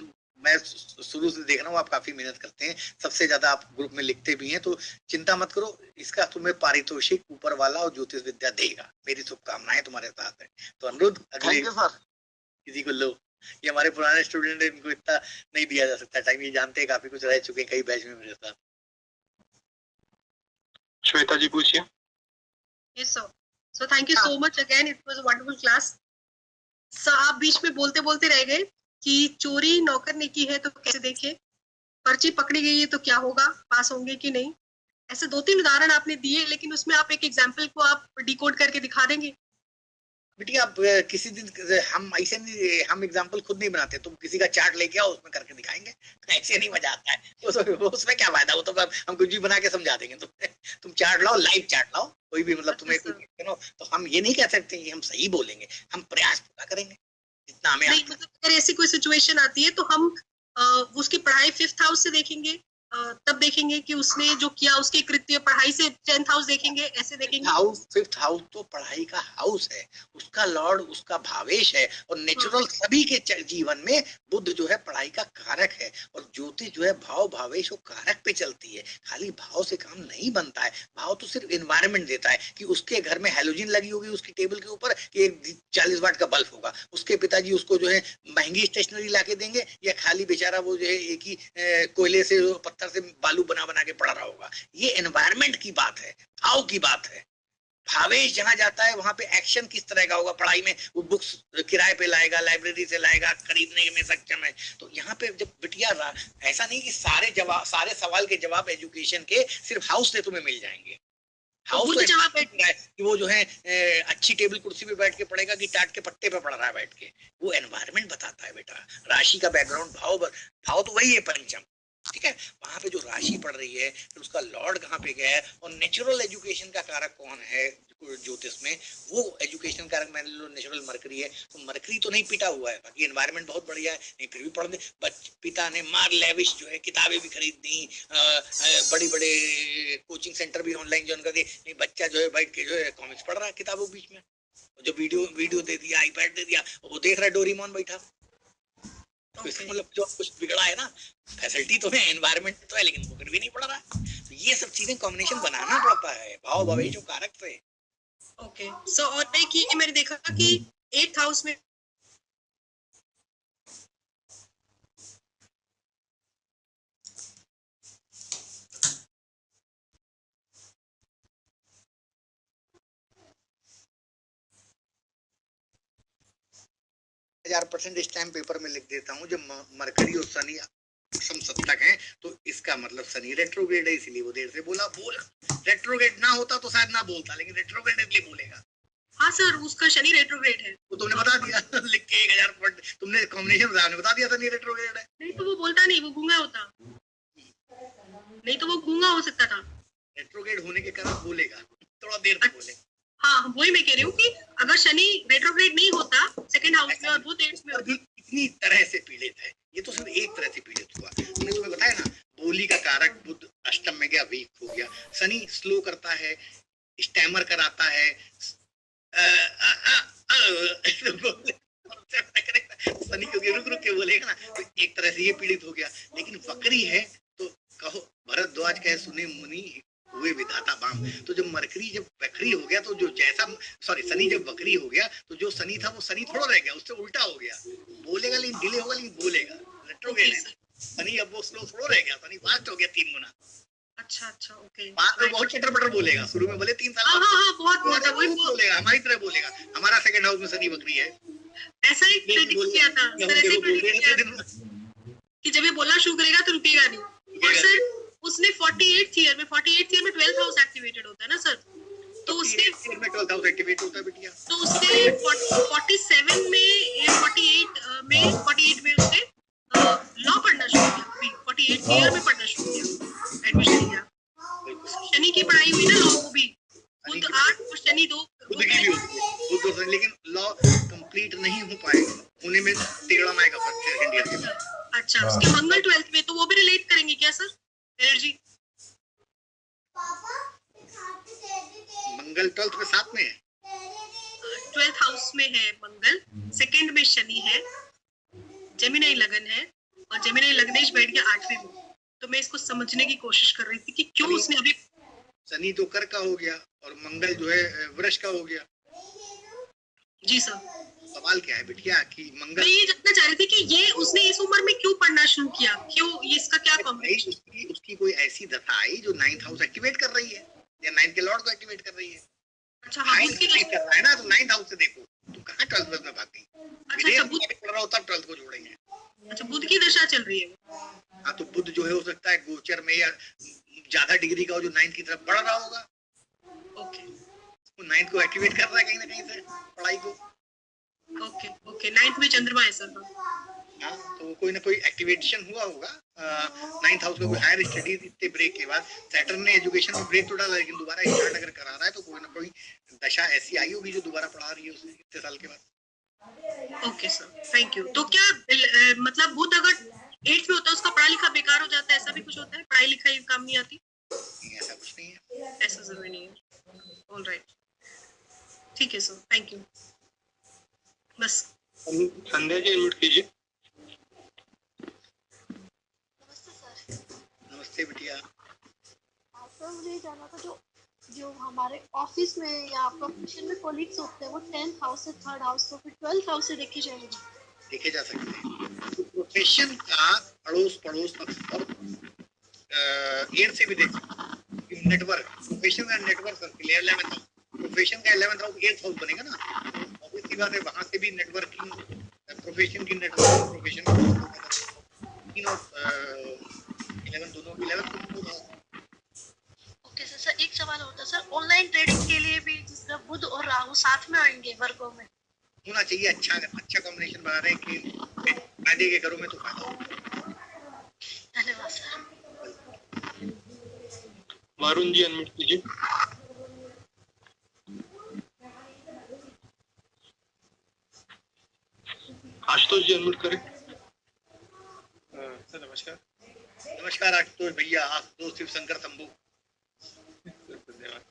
मैं शुरू से देख रहा हूँ आप काफी मेहनत करते हैं, सबसे ज्यादा आप ग्रुप में लिखते भी हैं, तो चिंता मत करो, इसका तुम्हें पारितोषिक ऊपर वाला और ज्योतिष विद्या देगा। मेरी शुभकामनाएं तुम्हारे साथ है। तो अनुरोध अगले किसी को लो। ये हमारे पुराने स्टूडेंट है, इनको इतना नहीं दिया जा सकता टाइम, ये जानते हैं, काफी कुछ रह चुके हैं कई बैच में मेरे साथ। श्वेता जी पूछिए। Yes, sir. So thank you so much again. It was a wonderful class. Sir आप बीच में बोलते बोलते रह गए कि चोरी नौकर ने की है तो कैसे देखे, पर्ची पकड़ी गई है तो क्या होगा, पास होंगे कि नहीं। ऐसे 2-3 उदाहरण आपने दिए, लेकिन उसमें आप एक एग्जाम्पल को आप डिकोड करके दिखा देंगे। बिटिया आप किसी दिन हम ऐसे नहीं, हम एग्जाम्पल खुद नहीं बनाते, तुम किसी का चार्ट लेके आओ उसमें करके दिखाएंगे, ऐसे नहीं मजा आता है। उसमें क्या फायदा, वो तो हम कुछ भी बना के समझा देंगे। तुम चार्ट लाओ, लाइव चार्ट लाओ, कोई भी मतलब तुम्हें तो हम ये नहीं कह सकते कि हम सही बोलेंगे, हम प्रयास पूरा करेंगे जितना हमें। नहीं मतलब अगर ऐसी कोई सिचुएशन आती है तो हम उसकी पढ़ाई 5th हाउस से देखेंगे, तब देखेंगे कि उसने जो किया उसके कृत्य, पढ़ाई से 10th हाउस देखेंगे, ऐसे देखेंगे। हाउस 5th हाउस तो पढ़ाई का हाउस है, उसका लॉर्ड उसका भावेश है, और नेचुरल सभी के जीवन में बुद्ध जो है पढ़ाई का कारक है, और ज्योति जो है भाव भावेश और कारक पे चलती है। खाली भाव से काम नहीं बनता है, भाव तो सिर्फ एनवायरनमेंट देता है कि उसके घर में हैलोजन लगी होगी उसकी टेबल के ऊपर कि एक 40 वाट का बल्ब होगा, उसके पिताजी उसको जो है महंगी स्टेशनरी ला के देंगे, या खाली बेचारा वो जो है एक ही कोयले से पत्थर से बालू बना बना के पढ़ रहा होगा। ये एनवायरनमेंट की बात है, भाव की बात है। भावेश जहां जाता है वहां पे एक्शन किस तरह का होगा, पढ़ाई में वो बुक्स किराए पे लाएगा, लाइब्रेरी से लाएगा, खरीदने में सक्षम है। तो यहाँ पे जब बिटिया ऐसा नहीं कि सारे सवाल के जवाब एजुकेशन के सिर्फ हाउस से तुम्हें मिल जाएंगे। हाउस तो जवाब है कि वो जो है अच्छी टेबल कुर्सी पे बैठ के पढ़ेगा कि टाट के पट्टे पे पढ़ रहा है बैठ के, वो एनवायरनमेंट बताता है बेटा। राशि का बैकग्राउंड भाव तो वही है पंचम, ठीक है। वहां पे जो राशि पढ़ रही है, फिर उसका लॉर्ड कहाँ पे गया है, और नेचुरल एजुकेशन का कारक कौन है ज्योतिष में, वो एजुकेशन कारक मान लो नेचुरल मरकरी है, तो मरकरी तो नहीं पिटा हुआ है, बाकी एनवायरनमेंट बहुत बढ़िया है, नहीं फिर भी पढ़ दे। पिता ने मार लेविश जो है किताबें भी खरीद दी, बड़े बड़े कोचिंग सेंटर भी ऑनलाइन ज्वाइन कर दिए, नहीं बच्चा जो है बैठ के जो है कॉमिक्स पढ़ रहा है किताबों बीच में, जो वीडियो दे दिया, आईपैड दे दिया, वो देख रहा है डोरेमोन बैठा। तो इसका मतलब जो कुछ बिगड़ा है ना, फैसिलिटी तो है, एनवायरनमेंट तो है, लेकिन वो फिर भी नहीं पढ़ रहा है। तो ये सब चीजें कॉम्बिनेशन बनाना पड़ता है भाव भावेश और कारक से। ओके सो और एक ये मैंने देखा कि 8th हाउस में %, इस टाइम पेपर में लिख देता हूँ, जब मरकरी और शनि समसप्तक हैं तो इसका मतलब शनि रेट्रोग्रेड है, इसीलिए वो देर से बोला। रेट्रोग्रेड ना होता तो शायद ना बोलता, लेकिन रेट्रोग्रेड इसलिए बोलेगा। हाँ सर, उसका शनि रेट्रोग्रेड है, वो तुमने बता दिया लिख के 1000 पॉइंट तुमने कॉम्बिनेशन बता दिया शनि रेट्रोग्रेड है। नहीं तो वो बोलता नहीं, वो गूंगा होता, नहीं तो वो गूंगा हो सकता था। रेट्रोग्रेड होने के कारण बोलेगा, थोड़ा देर तक बोलेगा। हाँ वही मैं कह रही हूँ कि अगर शनि रेट्रोग्रेड नहीं होता 2nd हाउस में और वो 8th में होता, इतनी तरह से पीड़ित है। ये तो सिर्फ एक तरह से पीड़ित हुआ, मैंने तुम्हें बताया ना, बोली का कारक बुध अष्टम में गया, वीक हो गया। शनि स्लो करता है, स्टैमर कराता है, शनि क्योंकि रुक रुक के बोलेगा ना, तो एक तरह से ये पीड़ित हो गया। लेकिन वक्री है तो कहो भरद्वाज कहे सुने मुनि हुए विधाता बाम। तो जब मरकरी जब वक्री हो गया तो जो जैसा शनि जब वक्री हो गया तो जो शनि था वो शनि थोड़ा रह गया, उससे उल्टा हो गया। बोलेगा लेकिन डिले होगा, लेकिन बोलेगा। रेट्रोग्रेड है शनि, अब वो स्लो थोड़ा रह गया, शनि फास्ट हो गया 3 गुना। अच्छा ओके। बाद में बहुत चटर-पटर बोलेगा, शुरू में बोले 3 साल हाँ बहुत वही बोलेगा, हमारी तरह बोलेगा। हमारा 2nd हाउस में शनि वक्री है, ऐसा ही प्रेडिक्ट किया था सर, ऐसे ही प्रेडिक्ट किया था कि जब ये बोलना शुरू करेगा तो रुकेगा नहीं। और सर उसने 48th ईयर में 12th हाउस एक्टिवेटेड होता है ना सर, तो उसके 12th हाउस एक्टिवेट होता है बिटिया, तो उसके 47 में 48 में उसने लॉ पढ़ना शुरू किया, 48th ईयर में पढ़ना शुरू किया, एडमिशन लिया। शनि की पढ़ाई हुई ना लॉ को भी, बुध 8 और शनि 2 बुध की भी होती है, लेकिन लॉ कंप्लीट नहीं हो पाएगा, होने में टेढ़ा आएगा फर्स्ट सेकंड ईयर के। अच्छा उसके मंगल 12th में, तो वो भी रिलेट करेंगे क्या सर एनर्जी? मंगल 12th में साथ में है, 12th हाउस में है मंगल, 2nd में शनि है, जेमिनी लगन है, और जेमिनी लग्नेश बैठ गया 8वें में। तो मैं इसको समझने की कोशिश कर रही थी कि क्यों उसने अभी शनि तो कर का हो गया और मंगल जो है वृष का हो गया। जी सर, सवाल क्या है बिटिया कि मंगल, मैं ये जानना चाह रही थी कि ये उसने इस उम्र में क्यों पढ़ना शुरू किया, क्यों, ये इसका क्या कॉम्बिनेशन? उसकी कोई ऐसी दशा आई जो 9th हाउस एक्टिवेट कर रही है। या 9 के लॉर्ड को एक्टिवेट कर रही है। अच्छा हाँ, बुध की कर रहा है ना, तो 9th हाउस से देखो तुम कहाँ 12th में भाग गई। अच्छा बुध पढ़ रहा होता 12th को जोड़ेंगे। अच्छा बुध की दशा चल रही है। हाँ तो बुध जो है हो सकता है गोचर में या ज्यादा डिग्री का हो, जो 9th की तरफ बढ़ रहा होगा। ओके, वो 9th को एक्टिवेट कर रहा है कहीं ना कहीं से पढ़ाई को। ओके ओके 9th में चंद्रमा है सर। हाँ तो कोई ना कोई एक्टिवेशन हुआ होगा 9th हाउस का। कोई हायर स्टडीज इतने ब्रेक के बाद सैटर्न ने एजुकेशन में ब्रेक तो डाला, लेकिन दोबारा स्टार्ट अगर करा रहा है तो कोई ना कोई दशा ऐसी आई होगी जो दोबारा पढ़ा रही है उसे इतने साल के बाद। Okay sir, thank you. तो क्या मतलब बुध अगर 8th में होता है उसका पढ़ा लिखा बेकार हो जाता है, ऐसा भी कुछ होता है? पढ़ाई लिखाई काम नहीं आती? ऐसा कुछ नहीं है, ऐसा जरूरी नहीं है। ऑल राइट, ठीक है सर, थैंक यू। बस संध्या जी अनम्यूट कीजिए। नमस्ते बिटिया। सर मुझे ये जानना था, जो हमारे ऑफिस में या प्रोफेशन में कोलीग्स होते हैं वो 10th हाउस से 3rd हाउस तो फिर 12th हाउस से देखे जाएंगे? देखे जा सकते हैं। तो प्रोफेशन का अड़ोस पड़ोस और 8 से भी देख सकते हैं। नेटवर्क, प्रोफेशन का network circle 11th house, profession का 11th हाउस 8th हाउस बनेगा ना, ऑब्वियस सी बात है वहां से भी नेटवर्किंग, प्रोफेशन की नेटवर्किंग, प्रोफेशन तीनों 11 दोनों 11th। ओके सर, एक सवाल होता है सर, ऑनलाइन ट्रेडिंग के लिए भी जिसमें बुध और राहु साथ में आएंगे वर्गों में, होना चाहिए। अच्छा कॉम्बिनेशन बना रहे हैं कि फायदे के घरों में तो फायदा होगा। धन्यवाद सर। वरुण जी अनम्यूट कीजिए। आशुतोष जी अनम्यूट करें। सर नमस्कार। नमस्कार आशुतोष भैया, आशुतोष शिव शंकर शंभू। धन्यवाद।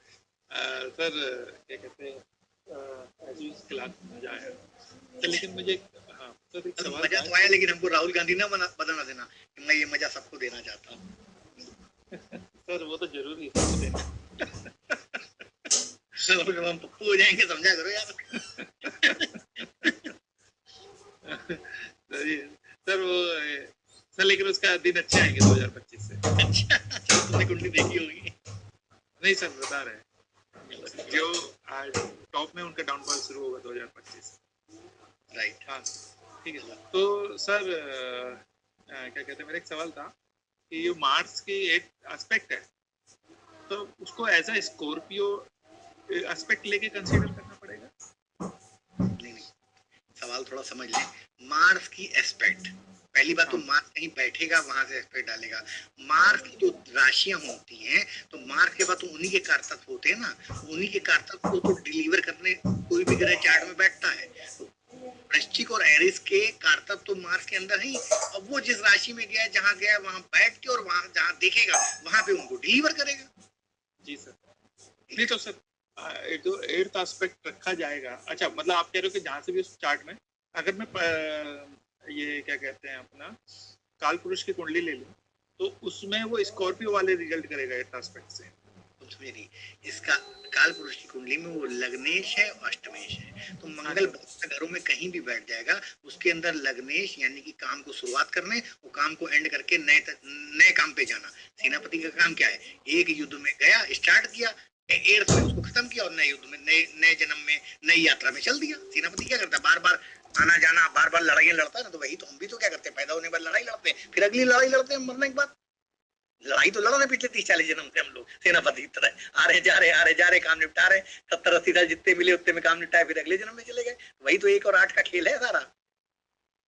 सर क्या कहते हैं, ऐसी क्लास मजा आया सर, लेकिन मुझे हाँ सर एक सवाल मजा तो आया, लेकिन हमको राहुल गांधी ना बदलना देना कि मैं ये मजा सबको देना चाहता हूँ। सर वो तो जरूरी है सबको देना। हम पप्पू हो जाएंगे, समझा करो यार। सर वो सर लेकिन उसका दिन अच्छे आएंगे 2025 से। अच्छा तुमने कुंडली देखी होगी। नहीं सर बता रहे हैं, जो आज टॉप में उनका डाउनफॉल शुरू होगा 2025 से। राइट, हाँ ठीक है सर। तो सर क्या कहते हैं, मेरा एक सवाल था कि ये मार्स की एक एस्पेक्ट है, तो उसको एज अ स्कॉर्पियो एस्पेक्ट लेके कंसीडर करना पड़ेगा? नहीं, सवाल थोड़ा समझ लें। मार्स की एस्पेक्ट, पहली बात तो मार्स कहीं बैठेगा वहां से एस्पेक्ट डालेगा। मार्स की जो राशियां होती हैं तो मार्स के बाद तो उन्हीं के कारतत्व होते हैं ना, उन्हीं के कारतत्व को तो डिलीवर करने कोई भी ग्रह चार्ट में बैठता है। वृश्चिक और एरिस के कारतत्व तो मार्स के अंदर ही, अब वो जिस राशि में गया जहां गया वहां बैठ के और वहां जहां देखेगा वहां पे उनको डिलीवर करेगा। जी सर। नहीं तो सर जो 8th एस्पेक्ट रखा जाएगा, अच्छा मतलब आप कह रहे हो कि जहाँ से भी उस चार्ट में अगर मैं ये क्या कहते हैं अपना काल पुरुष की कुंडली ले लूं तो उसमें वो स्कॉर्पियो वाले रिजल्ट करेगा 8th एस्पेक्ट से। तुम समझे नहीं, इसका काल पुरुष की कुंडली में वो लग्नेश है और अष्टमेश है, तो मंगल घरों में कहीं भी बैठ जाएगा, उसके अंदर लग्नेश यानी कि काम को शुरुआत करने, वो काम को एंड करके नए काम पे जाना। सेनापति का काम क्या है, एक युद्ध में गया, स्टार्ट किया, 8th में उसको खत्म किया और नए युद्ध में नए जन्म में नई यात्रा में चल दिया। सेनापति क्या करता है, बार बार आना जाना, बार बार लड़ाइयां लड़ता है ना, तो वही तो हम भी तो क्या करते हैं, पैदा होने के बाद लड़ाई लड़ते हैं, फिर अगली लड़ाई लड़ते हैं मरने के बाद। लड़ाई तो लड़ा पिछले 30-40 जन्म से हम लोग सेनापति की तरह आ रहे जा रहे काम निपटा रहे, 70-80 साल जितने मिले उतने में काम निपटाए, फिर अगले जन्म में चले गए। वही तो 1 और 8 का खेल है सारा।